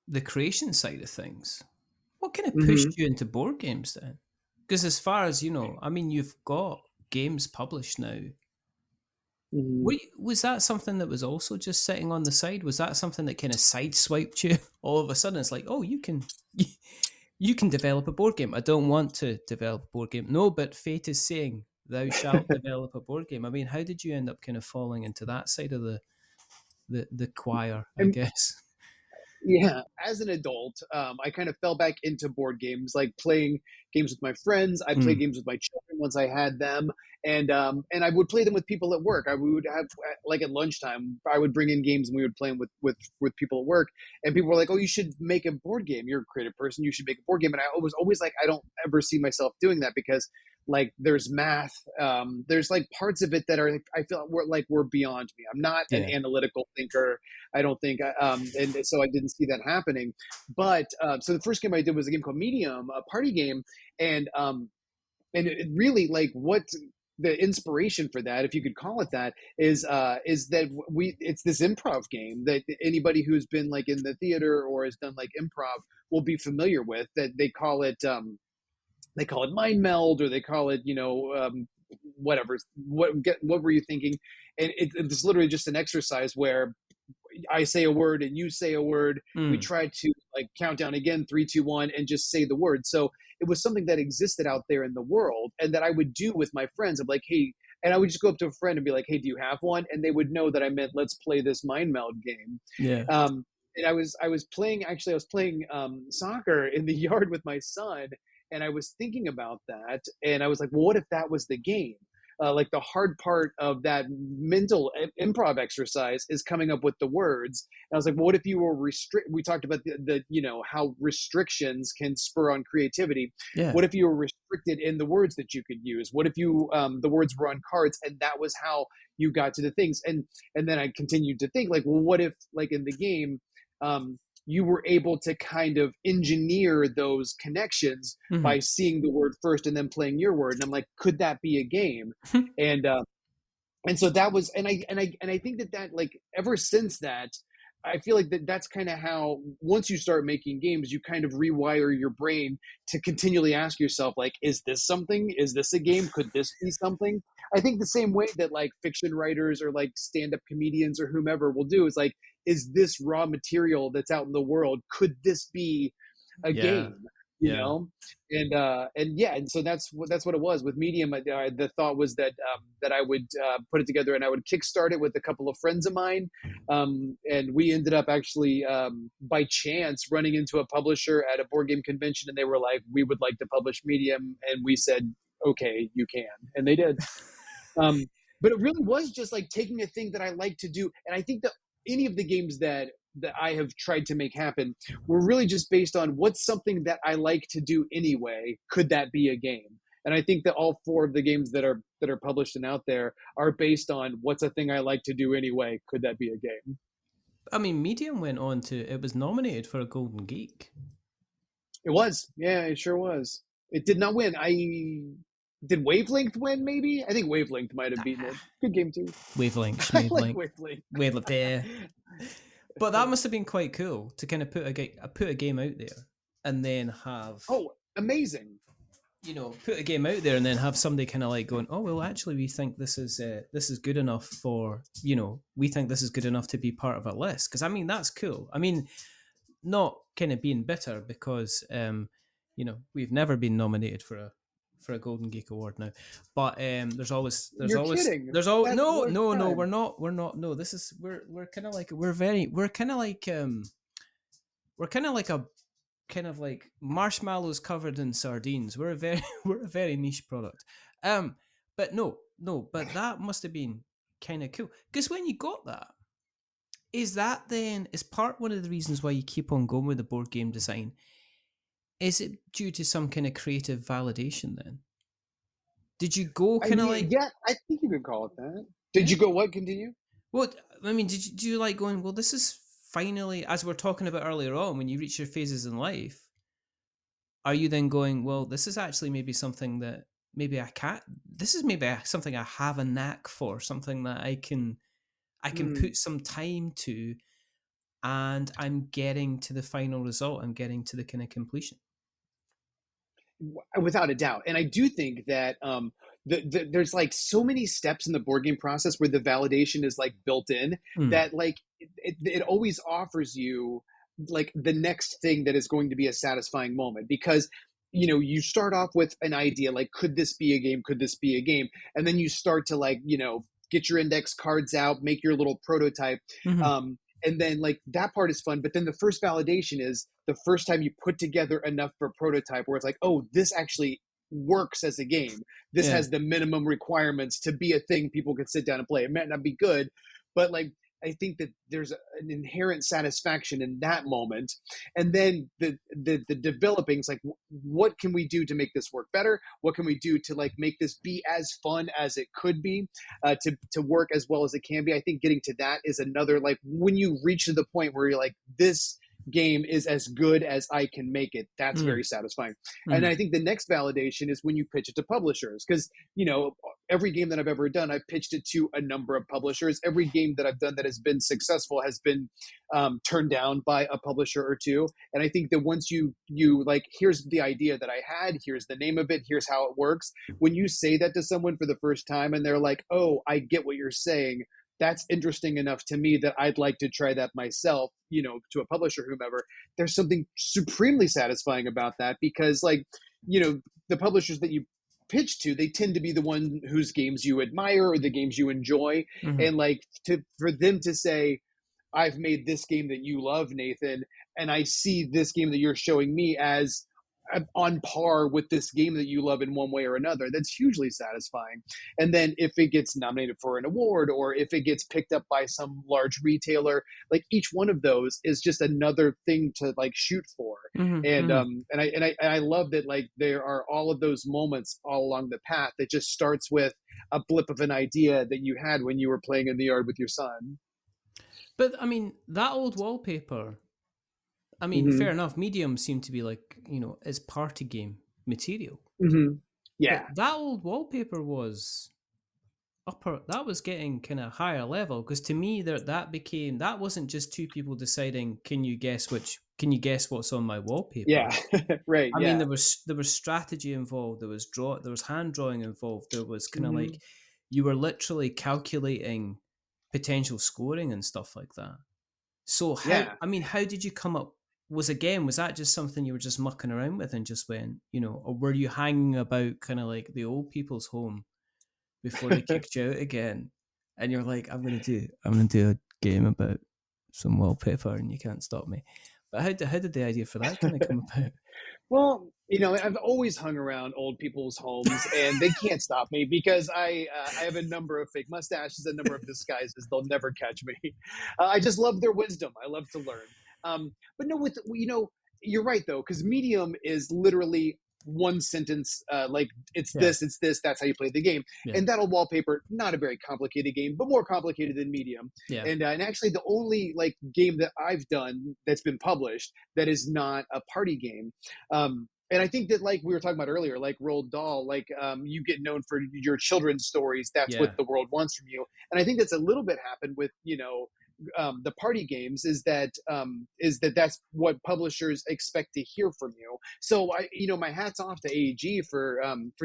the creation side of things, what kind of Hmm. pushed you into board games then? Because as far as you know, I mean, you've got games published now. Hmm. Was that something that was also just sitting on the side? Was that something that kind of sideswiped you? All of a sudden, it's like, oh, you can develop a board game. I don't want to develop a board game. No, but fate is saying thou shalt develop a board game. I mean, how did you end up kind of falling into that side of the choir, I And guess? yeah, as an adult, I kind of fell back into board games, like playing games with my friends. I played Mm, games with my children once I had them, and I would play them with people at work. We would have like at lunchtime, I would bring in games and we would play them with people at work. And people were like, "Oh, you should make a board game. You're a creative person. You should make a board game." And I was always like, I don't ever see myself doing that because like there's math, there's like parts of it that are I feel were beyond me. I'm not an yeah, analytical thinker. I don't think, and so I didn't see that happening. But so the first game I did was a game called Medium, a party game, and it really like what the inspiration for that, if you could call it that, is that it's this improv game that anybody who's been like in the theater or has done like improv will be familiar with. That they call it mind meld or they call it whatever, what were you thinking? And it's literally just an exercise where I say a word and you say a word. We try to like count down again, 3, 2, 1, and just say the word. So it was something that existed out there in the world and that I would do with my friends. I'm like, hey, and I would just go up to a friend and be like, hey, do you have one? And they would know that I meant, let's play this mind meld game. Yeah. And I was playing soccer in the yard with my son, and I was thinking about that, and I was like, well, what if that was the game? Like the hard part of that mental improv exercise is coming up with the words. And I was like, well, what if you were we talked about the how restrictions can spur on creativity. Yeah. What if you were restricted in the words that you could use? What if you the words were on cards and that was how you got to the things? And then I continued to think like, well, what if like in the game you were able to kind of engineer those connections by seeing the word first and then playing your word. And I'm like, could that be a game? And so that was, and I think that like ever since that, I feel like that's kind of how, once you start making games, you kind of rewire your brain to continually ask yourself, like, is this something? Is this a game? Could this be something? I think the same way that like fiction writers or like stand-up comedians or whomever will do is like, is this raw material that's out in the world? Could this be a game? You know? And so that's what it was with Medium. The thought was that that I would put it together and I would kickstart it with a couple of friends of mine. And we ended up actually by chance running into a publisher at a board game convention, and they were like, we would like to publish Medium. And we said, okay, you can. And they did. But it really was just like taking a thing that I like to do. And I think that any of the games that I have tried to make happen were really just based on what's something that I like to do anyway. Could that be a game? And I think that all 4 of the games that are published and out there are based on what's a thing I like to do anyway. Could that be a game? I mean, Medium went on to, it was nominated for a Golden Geek. It was. Yeah, it sure was. It did not win. Did Wavelength win, maybe? I think Wavelength might have beaten it. Good game, too. Wavelength. I like Wavelength. Wavelength, yeah. But that must have been quite cool to kind of put a game out there and then have... Oh, amazing. Put a game out there and then have somebody kind of like going, oh, well, actually, we think this is good enough for, we think this is good enough to be part of a list. Because, I mean, that's cool. I mean, not kind of being bitter because, we've never been nominated for a Golden Geek Award now, but there's always Kidding. No, we're not. No, this is we're kind of like marshmallows covered in sardines. We're a very niche product. But that must have been kind of cool because when you got that, is part one of the reasons why you keep on going with the board game design? Is it due to some kind of creative validation then? Did you go kind of like... Yeah, I think you could call it that. Did you go what? Continue? Well, I mean, did you like going, well, this is finally, as we were talking about earlier on, when you reach your phases in life, are you then going, well, this is actually maybe something that maybe I can't... This is maybe something I have a knack for, something that I can put some time to, and I'm getting to the final result. I'm getting to the kind of completion. Without a doubt. And I do think that there's like so many steps in the board game process where the validation is like built in that like it always offers you like the next thing that is going to be a satisfying moment, because you start off with an idea like, could this be a game? Could this be a game? And then you start to like, get your index cards out, make your little prototype. And then like that part is fun. But then the first validation is the first time you put together enough for a prototype where it's like, oh, this actually works as a game. This has the minimum requirements to be a thing people can sit down and play. It might not be good, but like, I think that there's an inherent satisfaction in that moment. And then the developing is like, what can we do to make this work better? What can we do to like make this be as fun as it could be, to work as well as it can be? I think getting to that is another, like when you reach to the point where you're like, this game is as good as I can make it. That's very satisfying. And I think the next validation is when you pitch it to publishers, because every game that I've ever done, I've pitched it to a number of publishers. Every game that I've done that has been successful has been turned down by a publisher or two. And I think that once you like, here's the idea that I had, here's the name of it, here's how it works. When you say that to someone for the first time and they're like, oh, I get what you're saying, that's interesting enough to me that I'd like to try that myself, to a publisher, whomever. There's something supremely satisfying about that, because like, the publishers that you pitch to, they tend to be the one whose games you admire or the games you enjoy. Mm-hmm. And like for them to say, I've made this game that you love, Nathan, and I see this game that you're showing me as on par with this game that you love in one way or another, that's hugely satisfying. And then if it gets nominated for an award, or if it gets picked up by some large retailer, like each one of those is just another thing to like shoot for. Mm-hmm. And I love that, like, there are all of those moments all along the path that just starts with a blip of an idea that you had when you were playing in the yard with your son. But I mean, that old wallpaper, I mean, Mm-hmm. fair enough, Medium seemed to be like, is party game material. Mm-hmm. Yeah. But that old wallpaper was that was getting kind of higher level, because to me that wasn't just two people deciding, can you guess what's on my wallpaper? Yeah. Right. I mean, there was strategy involved, there was hand drawing involved, there was kind of Mm-hmm. like, you were literally calculating potential scoring and stuff like that. So how did you come up? Was that just something you were just mucking around with and just went, or were you hanging about kind of like the old people's home before they kicked you out again, and you're like, I'm gonna do a game about some wallpaper and you can't stop me? But how did the idea for that kind of come about? Well, I've always hung around old people's homes, and they can't stop me because I have a number of fake mustaches, a number of disguises. They'll never catch me. I just love their wisdom. I love to learn. But no, you're right though, because Medium is literally one sentence, like it's this, that's how you play the game. Yeah. And that'll wallpaper, not a very complicated game, but more complicated than Medium. Yeah. And actually the only like game that I've done that's been published that is not a party game. And I think that, like we were talking about earlier, like Roald Dahl, like you get known for your children's stories. That's what the world wants from you. And I think that's a little bit happened with, the party games, is that's what publishers expect to hear from you. So my hat's off to AEG for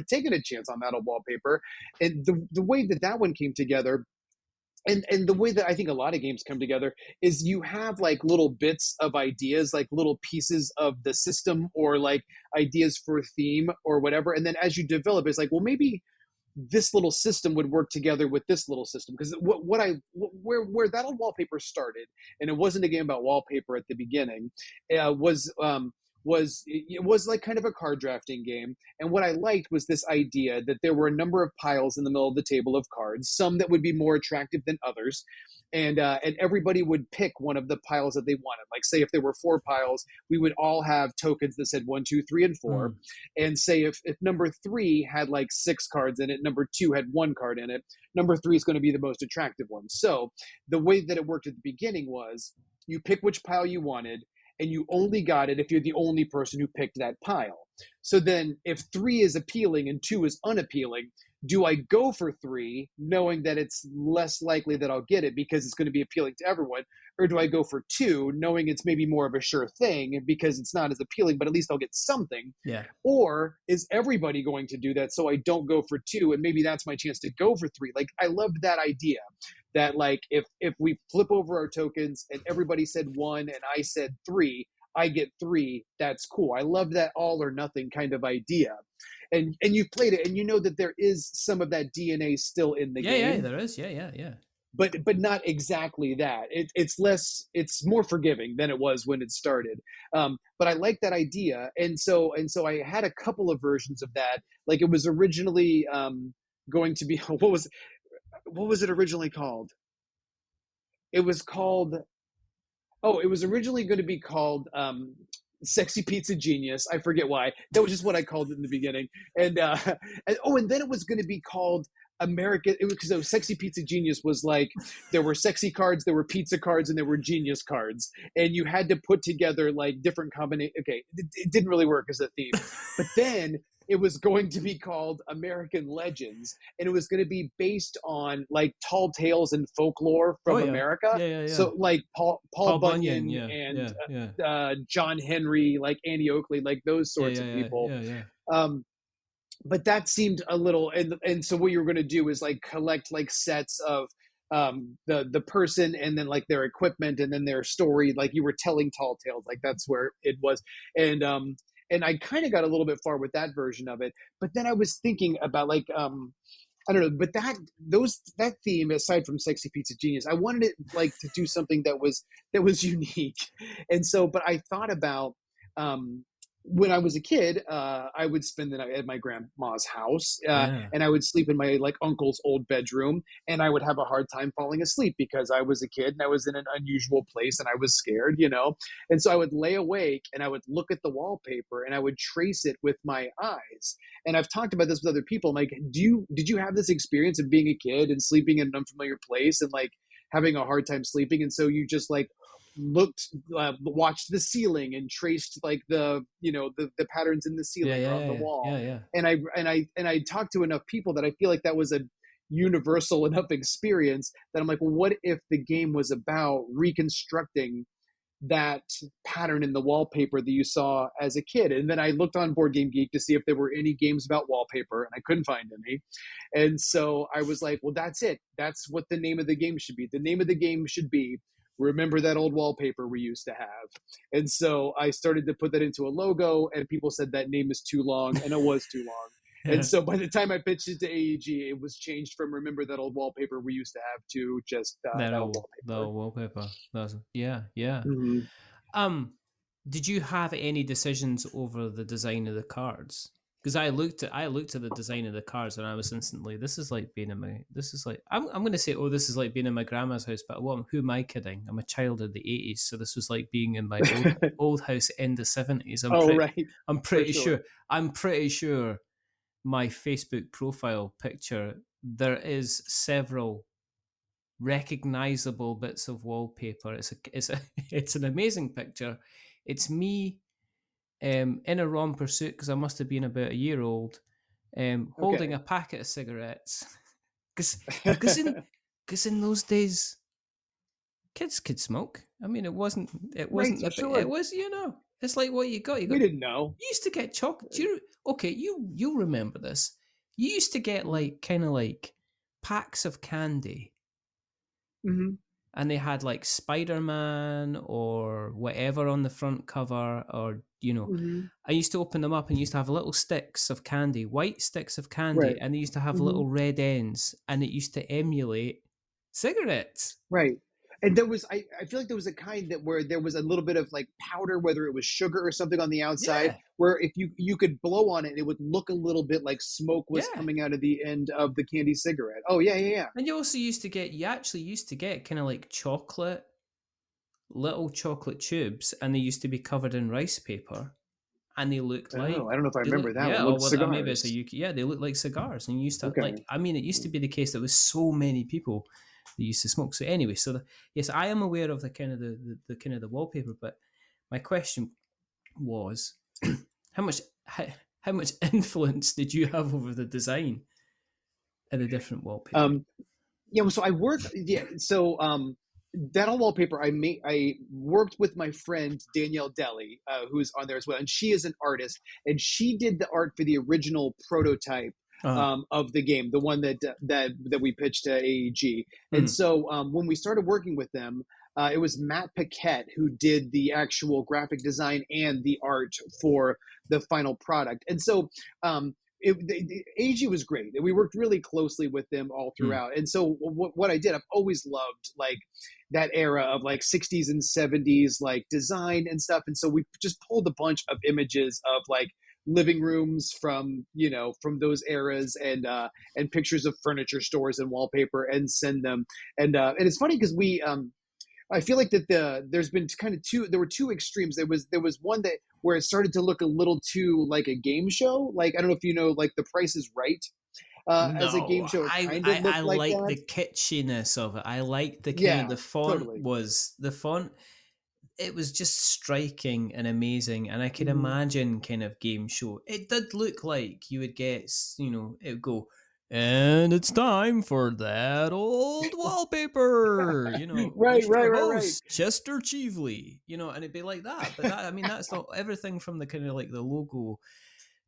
taking a chance on that old wallpaper. And the way that one came together, and the way that I think a lot of games come together, is you have like little bits of ideas, like little pieces of the system, or like ideas for a theme or whatever. And then as you develop, it's like, well, maybe this little system would work together with this little system. Because where that old wallpaper started, and it wasn't a game about wallpaper at the beginning, was it was like kind of a card drafting game. And what I liked was this idea that there were a number of piles in the middle of the table of cards, some that would be more attractive than others. And everybody would pick one of the piles that they wanted. Like, say, if there were 4 piles, we would all have tokens that said 1, 2, 3, and 4. And say if number 3 had like 6 cards in it, number 2 had 1 card in it, number 3 is going to be the most attractive one. So the way that it worked at the beginning was, you pick which pile you wanted, and you only got it if you're the only person who picked that pile. So then if 3 is appealing and 2 is unappealing, do I go for 3 knowing that it's less likely that I'll get it because it's going to be appealing to everyone? Or do I go for 2 knowing it's maybe more of a sure thing because it's not as appealing, but at least I'll get something? Yeah. Or is everybody going to do that so I don't go for 2 and maybe that's my chance to go for 3? Like, I loved that idea that, like, if we flip over our tokens and everybody said 1 and I said 3, I get 3, that's cool. I love that all or nothing kind of idea. And you've played it, and you know that there is some of that DNA still in the game. Yeah, there is. Yeah. But not exactly that. It's more forgiving than it was when it started. But I like that idea, and so I had a couple of versions of that. Like, it was originally going to be what was it originally called? It was originally going to be called Sexy Pizza Genius. I forget why. That was just what I called it in the beginning. And then it was going to be called American, because Sexy Pizza Genius was like, there were sexy cards, there were pizza cards, and there were genius cards, and you had to put together like different combinations. Okay, it didn't really work as a theme. But then it was going to be called American Legends, and it was going to be based on like tall tales and folklore Oh from yeah, America. yeah, yeah, yeah. So like Paul Paul Bunyan, Bunyan yeah, and yeah, yeah, John Henry, like Annie Oakley, like those yeah, sorts yeah, of yeah, people. yeah, yeah. Um, but that seemed a little, and so what you were going to do is like collect like sets of the person, and then like their equipment, and then their story, like you were telling tall tales, like that's where it was. And I kind of got a little bit far with that version of it, but then I was thinking about like I don't know, but that theme, aside from Sexy Pizza Genius, I wanted it like to do something that was unique. And so, but I thought about um, when I was a kid, I would spend the night at my grandma's house, Yeah. and I would sleep in my like uncle's old bedroom, and I would have a hard time falling asleep because I was a kid and I was in an unusual place and I was scared, you know. And so I would lay awake and I would look at the wallpaper and I would trace it with my eyes. And I've talked about this with other people. I'm like, did you have this experience of being a kid and sleeping in an unfamiliar place and like having a hard time sleeping? And so you just like watched the ceiling and traced like the patterns in the Yeah, ceiling or yeah, on yeah, the yeah, wall. yeah, yeah. And I talked to enough people that I feel like that was a universal enough experience that I'm like, well, what if the game was about reconstructing that pattern in the wallpaper that you saw as a kid? And then I looked on Board Game Geek to see if there were any games about wallpaper, and I couldn't find any. And so I was like, well, that's it. That's what the name of the game should be. The name of the game should be Remember That Old Wallpaper We Used to Have. And so I started to put that into a logo, and people said that name is too long, and it was too long. And so by the time I pitched it to AEG, it was changed from Remember That Old Wallpaper We Used to Have to just That that old old, the wallpaper. old wallpaper. That's yeah, yeah. Mm-hmm. Um, did you have any decisions over the design of the cards? Because I looked at the design of the cards and I was instantly, this is like being in my, this is like, I'm going to say, oh, this is like being in my grandma's house, but who am I kidding? I'm a child of the 80s, so this was like being in my old house in the 70s. Oh, right. I'm For pretty sure. sure. I'm pretty sure my Facebook profile picture, there is several recognizable bits of wallpaper. It's an amazing picture. It's me in a romper suit because I must have been about a year old, holding Okay. a packet of cigarettes. Because in those days, kids could smoke. I mean, it Right. wasn't it Sure. was it's like what you got. We didn't know. You used to get chocolate. Okay, you remember this? You used to get like kind of like packs of candy, Mm-hmm. and they had like Spider-Man or whatever on the front cover, or Mm-hmm. I used to open them up and used to have little sticks of candy, white sticks of candy, Right. and they used to have Mm-hmm. little red ends, and it used to emulate cigarettes. Right. And there was, I feel like there was a kind that where there was a little bit of like powder, whether it was sugar or something on the outside, Yeah, where if you could blow on it, it would look a little bit like smoke was yeah. coming out of the end of the candy cigarette. Oh yeah, yeah, yeah. And you actually used to get kind of like little chocolate tubes, and they used to be covered in rice paper, and they looked Oh, like I don't know if I remember that yeah, one. oh Looked well, maybe it's a cigars. UK. Yeah, they looked like cigars, and you used to Okay. like. I mean, it used to be the case there was so many people that used to smoke. So anyway, yes, I am aware of the kind of the kind of the wallpaper, but my question was, how much how much influence did you have over the design of the different wallpaper? Um, yeah, well, so I worked. Yeah, so that old wallpaper I worked with my friend Danielle Deli, who's on there as well, and she is an artist, and she did the art for the original prototype Ah, of the game, the one that we pitched to AEG. And mm, so when we started working with them, it was Matt Paquette who did the actual graphic design and the art for the final product. And so the AG was great. We worked really closely with them all mm. throughout. And so what I did, I've always loved like that era of like 60s and 70s like design and stuff. And so we just pulled a bunch of images of like living rooms from from those eras, and pictures of furniture stores and wallpaper, and send them. And it's funny because we I feel like that there's been kind of there were two extremes. There was one that where it started to look a little too like a game show. Like I don't know if you know like The Price is Right as a game No, show. It I, kind of I I looked like like that. the kitschiness of it. I like the kind of Yeah, the font totally. was the font. it was just striking and amazing, and I could Mhm. imagine kind of game show. It did look like you would get, it would go, and it's time for that old wallpaper. Right, Here's right, your right, right. host, Chester Cheevely. And it'd be like that. But that, I mean, that's not everything from the kind of like the logo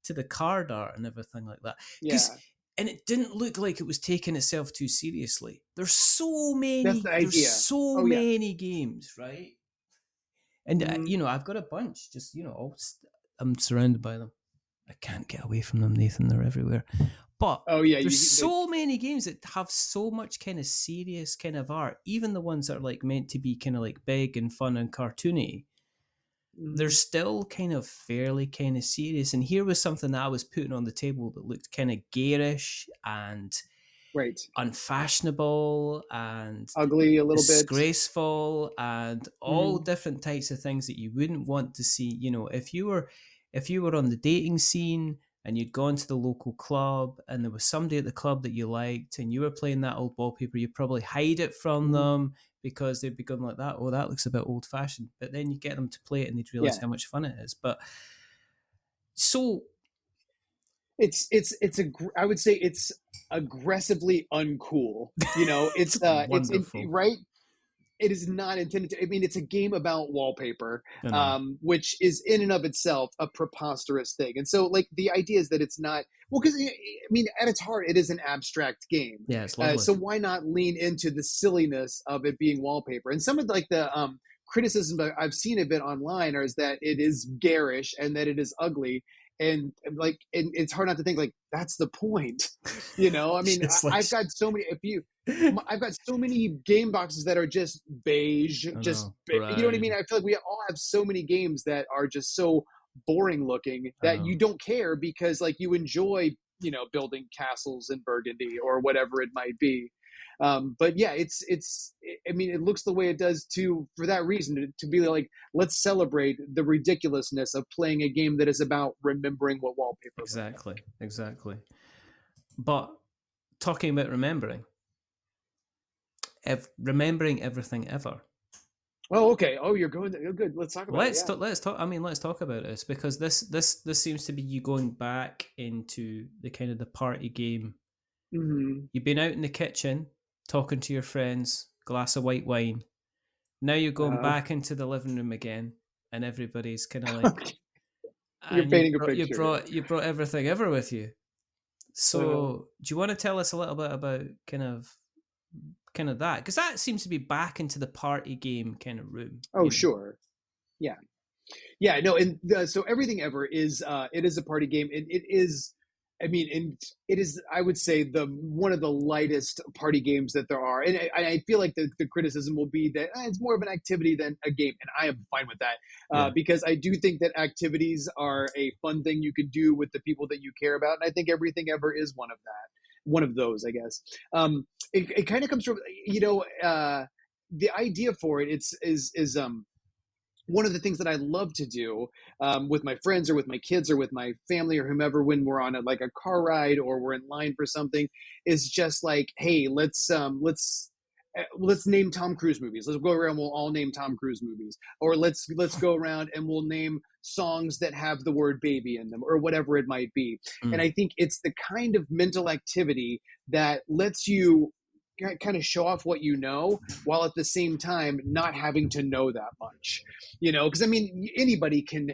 to the card art and everything like that. Yeah, And it didn't look like it was taking itself too seriously. that's the There's idea. so Oh yeah. many games, right? And Mhm. I've got a bunch. Just I'm surrounded by them. I can't get away from them, Nathan. They're everywhere. But Oh yeah. there's so many games that have so much kind of serious kind of art. Even the ones that are like meant to be kind of like big and fun and cartoony, they're Mhm. still kind of fairly kind of serious. And here was something that I was putting on the table that looked kind of garish and Right. unfashionable and Ugly a little bit. disgraceful and all Mhm. different types of things that you wouldn't want to see. If you were on the dating scene and you'd gone to the local club and there was somebody at the club that you liked and you were playing that old wallpaper, you'd probably hide it from Mhm. them because they'd be going like that. Oh, that looks a bit old fashioned. But then you get them to play it and they'd realize Yeah. how much fun it is. But so I would say it's aggressively uncool. wonderful. Right. It is not intended to. I mean, it's a game about wallpaper, I know. which is in and of itself a preposterous thing. And so, like, the idea is that it's not well, because I mean, at its heart, it is an abstract game. Yeah, it's lovely. So why not lean into the silliness of it being wallpaper? And some of like the criticism that I've seen a bit online is that it is garish and that it is ugly. And it's hard not to think like that's the point. I mean, It's like, I've got so many. I've got so many game boxes that are just beige, I just know, you know what I brown. mean. I feel like we all have so many games that are just so boring looking I that you know. don't care because like you enjoy building castles in Burgundy or whatever it might be. But yeah, I mean, it looks the way it does too for that reason to be like, let's celebrate the ridiculousness of playing a game that is about remembering what wallpaper looked like. Exactly. But talking about remembering everything ever. Oh, okay. Oh, you're going. Oh, good. Let's talk about it. Yeah. Let's talk. I mean, let's talk about this because this seems to be you going back into the kind of the party game. Mm-hmm. You've been out in the kitchen talking to your friends, glass of white wine. Now you're going back into the living room again, and everybody's kind of like, You're and painting a picture here. you brought everything ever with you. Uh-huh. So, do you want to tell us a little bit about kind of that? Because that seems to be back into the party game kind of room. Oh, sure. Yeah. Yeah, no, and so everything ever is it is a party game. It is, I mean, and it is, I would say, the one of the lightest party games that there are. And I feel like the criticism will be that it's more of an activity than a game, and I am fine with that Yeah. because I do think that activities are a fun thing you could do with the people that you care about, and I think everything ever is one of those, I guess. It kind of comes from the idea for it. Is one of the things that I love to do with my friends or with my kids or with my family or whomever when we're on like a car ride or we're in line for something is just like, hey, let's name Tom Cruise movies. Let's go around. We'll all name Tom Cruise movies, or let's go around and we'll name songs that have the word baby in them, or whatever it might be. And Mm. I think it's the kind of mental activity that lets you kind of show off what you know while at the same time not having to know that much, because I mean anybody can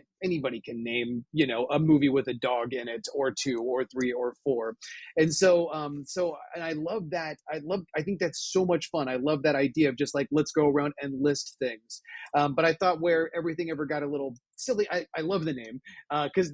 name a movie with a dog in it or two or three or four. And and I love that. I think that's so much fun. I love that idea of just like, let's go around and list things. But I thought where everything ever got a little silly, I love the name because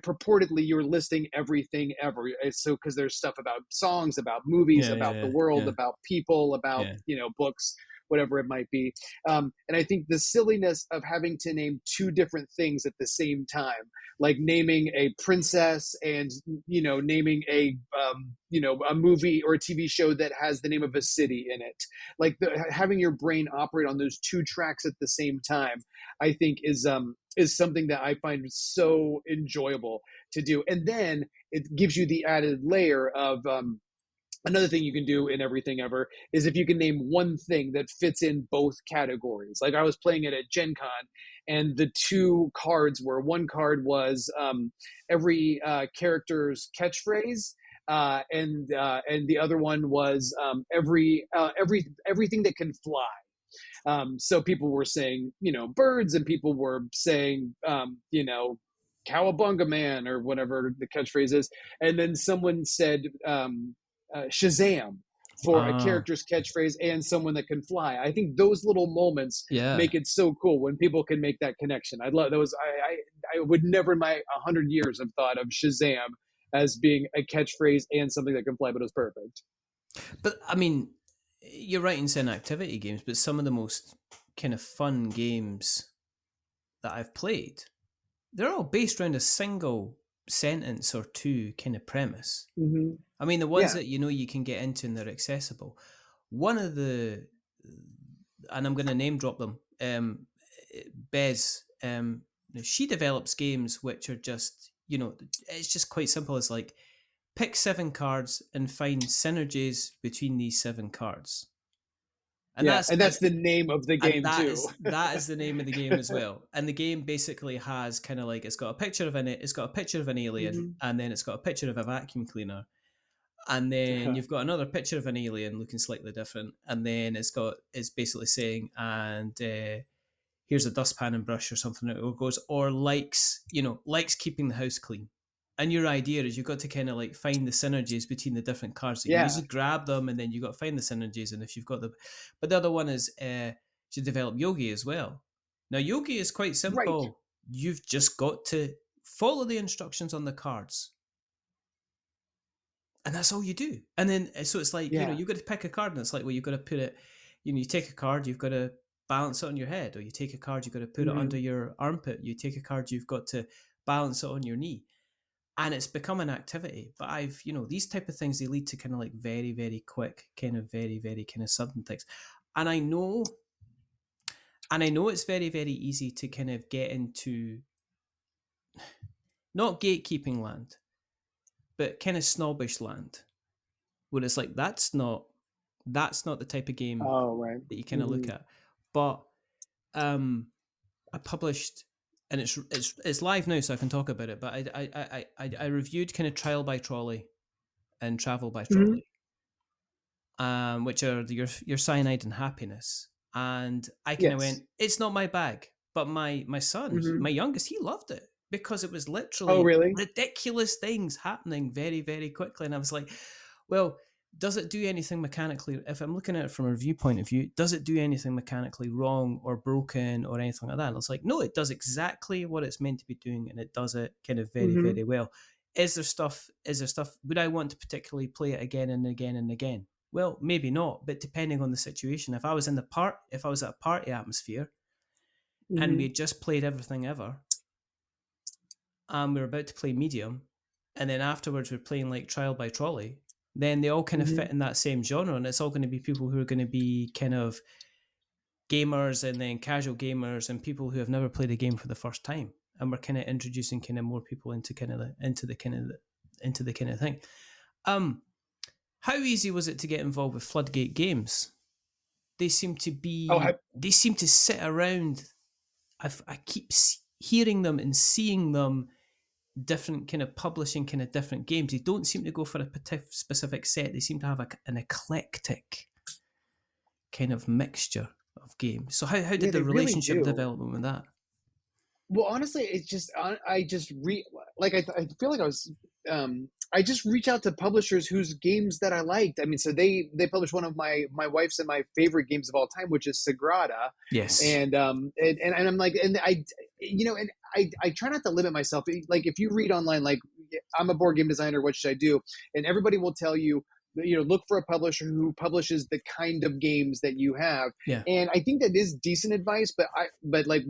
purportedly you're listing everything ever. So because there's stuff about songs, about movies, about the world, Yeah. about people, about Yeah. books, whatever it might be. And I think the silliness of having to name two different things at the same time, like naming a princess and naming a movie or a TV show that has the name of a city in it, like having your brain operate on those two tracks at the same time, I think is something that I find so enjoyable to do. And then it gives you the added layer of another thing you can do in Everything Ever is if you can name one thing that fits in both categories. Like I was playing it at Gen Con, and the two cards were, one card was every character's catchphrase, and the other one was everything that can fly. So people were saying, birds, and people were saying, cowabunga man, or whatever the catchphrase is. And then someone said Shazam for a Ah, character's catchphrase and someone that can fly. I think those little moments yeah. make it so cool when people can make that connection. I love those. I would never in my 100 years have thought of Shazam as being a catchphrase and something that can fly, but it was perfect. But I mean, you're right in saying activity games, but some of the most kind of fun games that I've played, they're all based around a single sentence or two kind of premise. Mm-hmm. I mean, the ones Yeah. that you can get into and they're accessible. One of the, and I'm going to name drop them, Bez. She develops games which are just, it's just quite simple. It's like pick 7 cards and find synergies between these 7 cards. And Yeah, that's and that's the name of the and game that too. is that is the name of the game as well. And the game basically has kind of like it's got a picture of an alien, Mm-hmm. and then it's got a picture of a vacuum cleaner, and then you've got another picture of an alien looking slightly different, and then it's basically saying, and here's a dustpan and brush or something. It goes, or likes keeping the house clean. And your idea is you've got to kind of like find the synergies between the different cards that you use. Yeah. You grab them, and then you've got to find the synergies. And if you've got but the other one is to develop Yogi as well. Now Yogi is quite Right. simple. You've just got to follow the instructions on the cards, and that's all you do. And then so it's like Yeah. you've got to pick a card, and it's like, well, you've got to put it. You take a card, you've got to balance it on your head, or you take a card, you've got to put it Mm-hmm. under your armpit. You take a card, you've got to balance it on your knee, and it's become an activity. But these type of things, they lead to kind of like very, very quick, kind of very, very kind of sudden things. And I know it's very, very easy to kind of get into not gatekeeping land, but kind of snobbish land, where it's like that's not the type of game Oh, right. that you kind of look at. But I published, and it's live now, so I can talk about it. But I reviewed kind of Trial by Trolley and Travel by Mm-hmm. Trolley, which are your Cyanide and Happiness. And I kind of Yes. went, it's not my bag. But my son, Mm-hmm. my youngest, he loved it because it was Oh, literally really? ridiculous things happening very, very quickly. And I was like, well, does it do anything mechanically? If I'm looking at it from a review point of view, does it do anything mechanically wrong or broken or anything like that? And it's like, no, it does exactly what it's meant to be doing, and it does it kind of very, Mm-hmm. very well. Is there stuff? Would I want to particularly play it again and again and again? Well, maybe not, but depending on the situation. If I was at a party atmosphere and Mm-hmm. we had just played Everything Ever, and we were about to play medium, and then afterwards we're playing like Trial by Trolley, then they all kind of Mm-hmm. fit in that same genre, and it's all going to be people who are going to be kind of gamers and then casual gamers and people who have never played a game for the first time, and we're kind of introducing kind of more people into the kind of thing. How easy was it to get involved with Floodgate Games? They seem to sit around. I keep hearing them and seeing them different kind of publishing kind of different games. They don't seem to go for a specific set. They seem to have an eclectic kind of mixture of games. So how Yeah, did they the really relationship do. development with that? Well, honestly, it's just I feel like I just reach out to publishers whose games that I liked. I mean, so they published one of my wife's and my favorite games of all time, which is Sagrada, Yes. and I'm like, and I try not to limit myself. Like if you read online, like I'm a board game designer, what should I do? And everybody will tell you, look for a publisher who publishes the kind of games that you have. Yeah. And I think that is decent advice, but like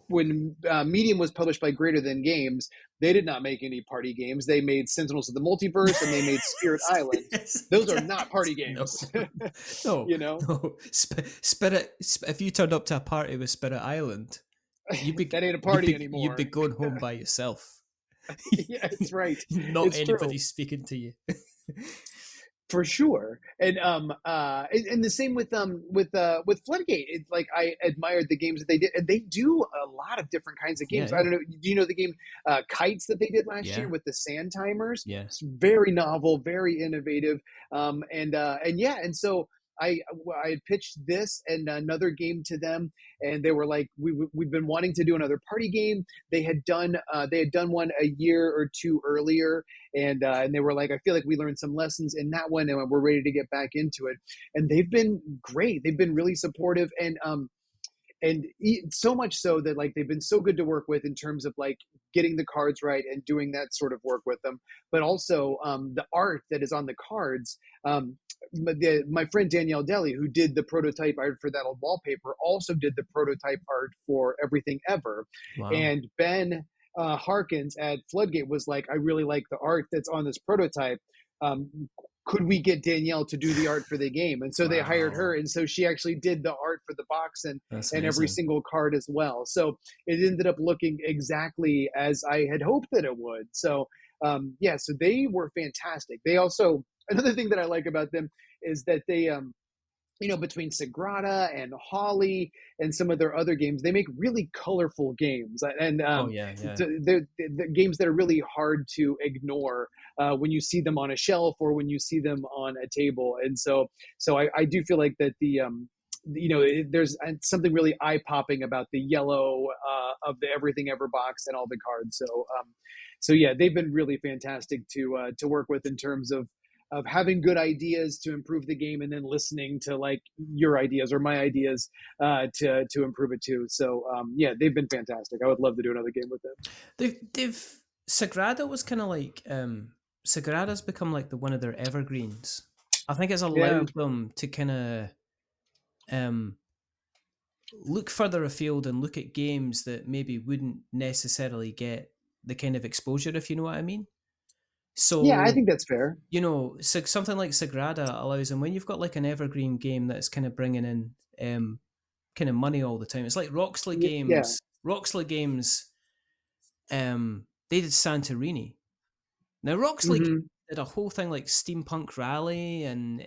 when Medium was published by Greater Than Games, they did not make any party games. They made Sentinels of the Multiverse and they made Spirit Island. Yes. Those are not party games. No. No. Spirit. If you turned up to a party with Spirit Island, that ain't a party anymore. You'd be going home by yourself. Yeah, it's right. Not it's anybody true. speaking to you. For sure, and the same with Floodgate. It's like I admired the games that they did, and they do a lot of different kinds of Yeah, games. I yeah, don't know. Do you know the game Kites that they did last year yeah, with the sand timers? yeah. It's very novel, very innovative, and yeah, and so. I had pitched this and another game to them, and they were like, we've been wanting to do another party game. They had done one a year or two earlier, and they were like, I feel like we learned some lessons in that one, and we're ready to get back into it. And they've been great. They've been really supportive, and so much so that like they've been so good to work with in terms of like getting the cards right and doing that sort of work with them, but also the art that is on the cards. My friend Danielle Deli, who did the prototype art for that old wallpaper, also did the prototype art for Everything Ever. Wow. And Ben Harkins at Floodgate was like, I really like the art that's on this prototype. Could we get Danielle to do the art for the game? And so they hired her, Wow. and so she actually did the art for the box That's and every amazing. single card as well. So it ended up looking exactly as I had hoped that it would. So yeah, so they were fantastic. They also, another thing that I like about them is that they between Sagrada and Holly and some of their other games, they make really colorful games, and Oh yeah, yeah. the games that are really hard to ignore when you see them on a shelf or when you see them on a table. And so I do feel like that there's something really eye popping about the yellow of the Everything Ever box and all the cards. So yeah, they've been really fantastic to work with in terms of having good ideas to improve the game and then listening to like your ideas or my ideas to improve it too. So yeah, they've been fantastic. I would love to do another game with them. They've Sagrada was kind of like Sagrada's become like the one of their evergreens. I think it's Yeah. allowed them to kind of um look further afield and look at games that maybe wouldn't necessarily get the kind of exposure, if you know what I mean. Yeah, I So, think that's fair. something like Sagrada allows them, when you've got like an evergreen game that's kind of bringing in kind of money all the time. It's like Roxley Yeah. Games. Roxley Games, they did Santorini. Now, Roxley Hmm. did a whole thing like Steampunk Rally, and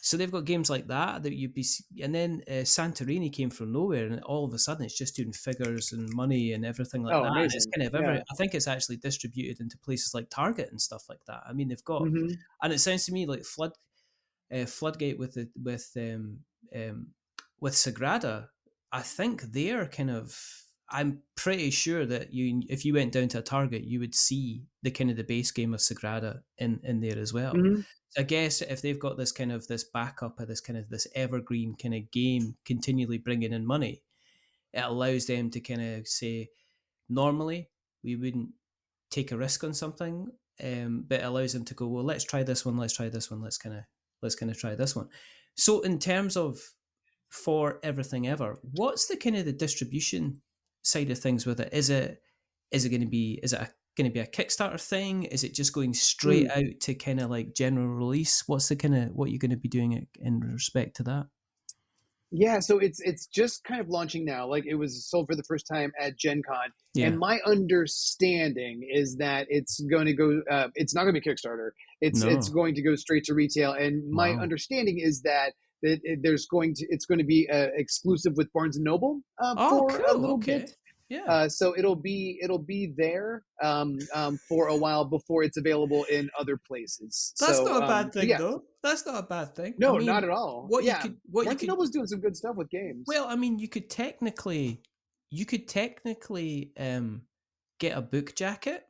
so they've got games like that you'd be, and then Santorini came from nowhere, and all of a sudden it's just doing figures and money and everything like Oh, that. And it's amazing. kind of Yeah. I think it's actually distributed into places like Target and stuff like that. I mean, they've got, Hmm. and it sounds to me like Floodgate um, with Sagrada. I think they're kind of. I'm pretty sure that if you went down to a Target, you would see the kind of the base game of Sagrada in there as well. Hmm. So I guess if they've got this kind of this backup of this kind of this evergreen kind of game continually bringing in money, it allows them to kind of say, normally we wouldn't take a risk on something, but it allows them to go, well, let's try this one, let's try this one, let's kind of try this one. So in terms of for Everything Ever, what's the kind of the distribution side of things with it? Is it going to be a Kickstarter thing? Is it just going straight out to kind of like general release? What's the kind of what you're going to be doing in respect to that? Yeah, so it's just kind of launching now. Like it was sold for the first time at Gen Con. And Yeah. my understanding is that it's going to go it's not going to be Kickstarter. It's No. going to go straight to retail. And my Wow. understanding is that it's going to be exclusive with Barnes and Noble Oh, for a cool. little bit. Okay. Yeah. So it'll be there for a while before it's available in other places. That's So not a bad but thing, yeah, though. That's not a bad thing. I no, not mean, at all. what you Yeah, could, what you Barnes and could, Noble's doing some good stuff with games. well, I mean, you could technically get a book jacket,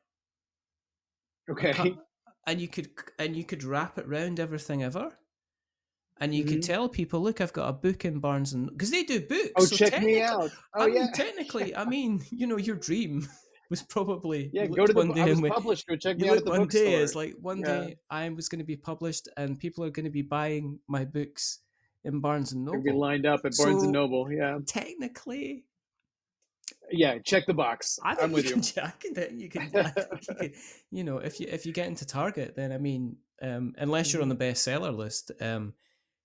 a cut, Okay. and you could wrap it round Everything Ever, and you could Hmm. tell people, look, I've got a book in Barnes and because they do Oh, books. So check me technically, out. Oh I yeah. mean, technically, your dream was probably Yeah, go looked to the. one I day was and went. published. Go check You me out at look the one day as bookstore. like one Yeah, day I was going to be published and people are going to be buying my books in Barnes and gonna be Noble. lined up at Barnes and So Noble. Yeah, technically, yeah. Check the box. I I'm think you with can you. jack it. I think you could, if you get into Target, then I mean, unless you're on the Hmm. bestseller list,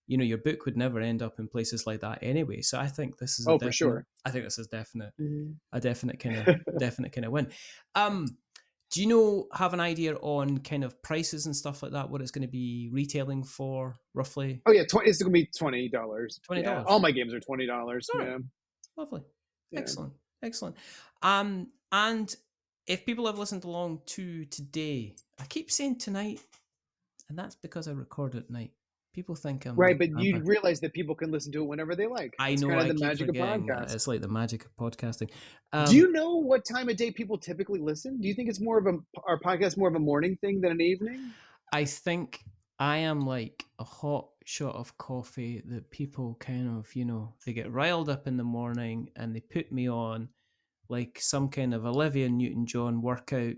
your book would never end up in places like that anyway. So I think this is a Oh, for definite. sure. I think this is definite Hmm. a definite kind of win. Um, Do you have an idea on kind of prices and stuff like that? What it's going to be retailing for roughly? Oh yeah, it's going to be $20. $20. Yeah, all my games are $20. All right. Yeah, Lovely. yeah. Excellent. And if people have listened along to today, I keep saying tonight, and that's because I record at night. People think I'm Right, but I'm you realize that people can listen to it whenever they like. I It's know. kind of I the keep magic of forgetting. podcasts. It's like the magic of podcasting. Do you know what time of day people typically listen? Do you think it's more of our podcast more of a morning thing than an evening? I think I am like a hot shot of coffee that people kind of, they get riled up in the morning and they put me on like some kind of Olivia Newton-John workout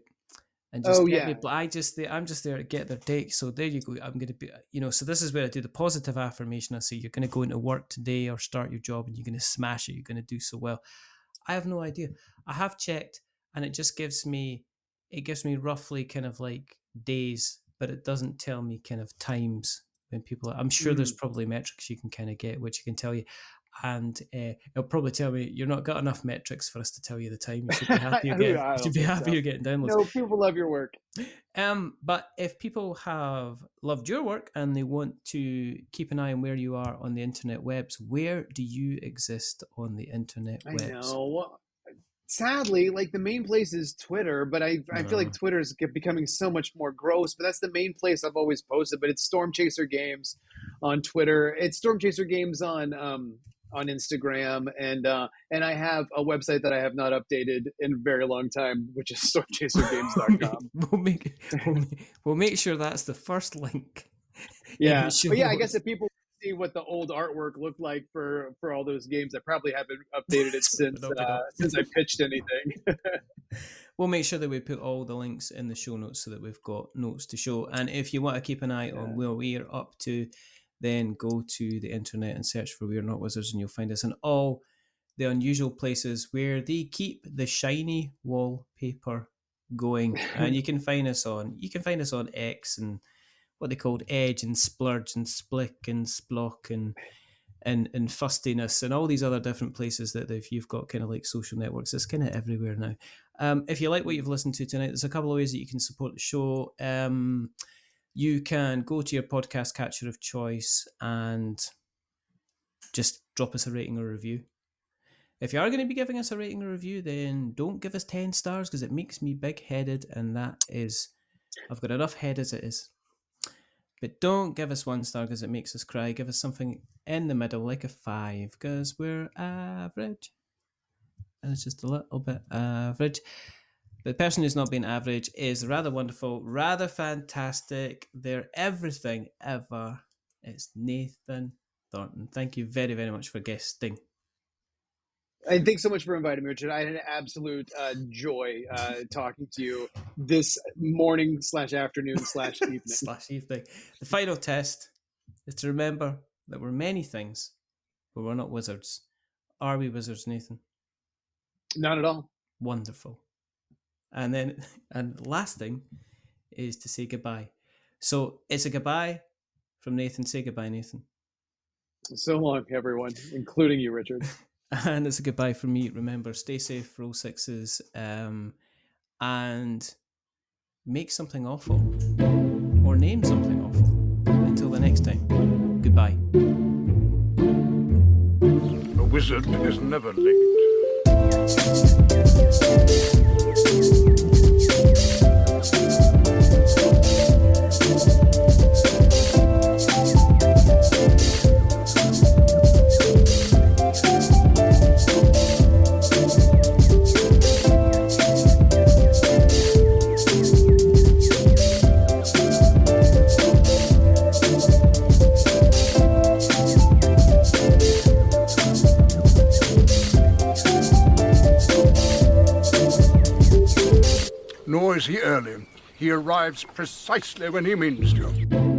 and just get me. I'm just there to get their day. So there you go. I'm going to be, so this is where I do the positive affirmation. I say, you're going to go into work today or start your job and you're going to smash it. You're going to do so well. I have no idea. I have checked and it just gives me roughly kind of like days, but it doesn't tell me kind of times when people I'm sure there's probably metrics you can kind of get, which can tell you. And it'll probably tell me you're not got enough metrics for us to tell you the time. You should be happy you're getting downloads. No, people love your work. But if people have loved your work and they want to keep an eye on where you are on the internet webs, where do you exist on the internet webs? I know. Sadly, like the main place is Twitter, but I feel like Twitter is becoming so much more gross, but that's the main place I've always posted. But it's Stormchaser Games on Twitter. It's Stormchaser Games on Instagram, and I have a website that I have not updated in a very long time, which is stormchasergames.com. We'll make sure that's the first link. Yeah, but yeah, I guess if people see what the old artwork looked like for all those games, I probably haven't updated it since I pitched anything. We'll make sure that we put all the links in the show notes so that we've got notes to show. And if you want to keep an eye on where we are up to, then go to the internet and search for We're Not Wizards and you'll find us in all the unusual places where they keep the shiny wallpaper going. And you can find us on X and what they called Edge and Splurge and Splick and Splock and Fustiness and all these other different places that if you've got kind of like social networks, it's kind of everywhere now. If you like what you've listened to tonight, there's a couple of ways that you can support the show. You can go to your podcast catcher of choice and just drop us a rating or review. If you are going to be giving us a rating or review, then don't give us 10 stars because it makes me big-headed, and I've got enough head as it is. But don't give us 1 star because it makes us cry. Give us something in the middle, like a 5, because we're average. And it's just a little bit average. The person who's not been average is rather wonderful, rather fantastic. They're everything ever. It's Nathan Thornton. Thank you very, very much for guesting. And thanks so much for inviting me, Richard. I had an absolute joy talking to you this morning /afternoon/evening. The final test is to remember that we're many things, but we're not wizards. Are we wizards, Nathan? Not at all. Wonderful. And last thing is to say goodbye. So it's a goodbye from Nathan. Say goodbye, Nathan. So long, everyone, including you, Richard. And it's a goodbye from me. Remember, stay safe, roll sixes, and make something awful or name something awful. Until the next time, goodbye. A wizard is never late. Nor is he early. He arrives precisely when he means to.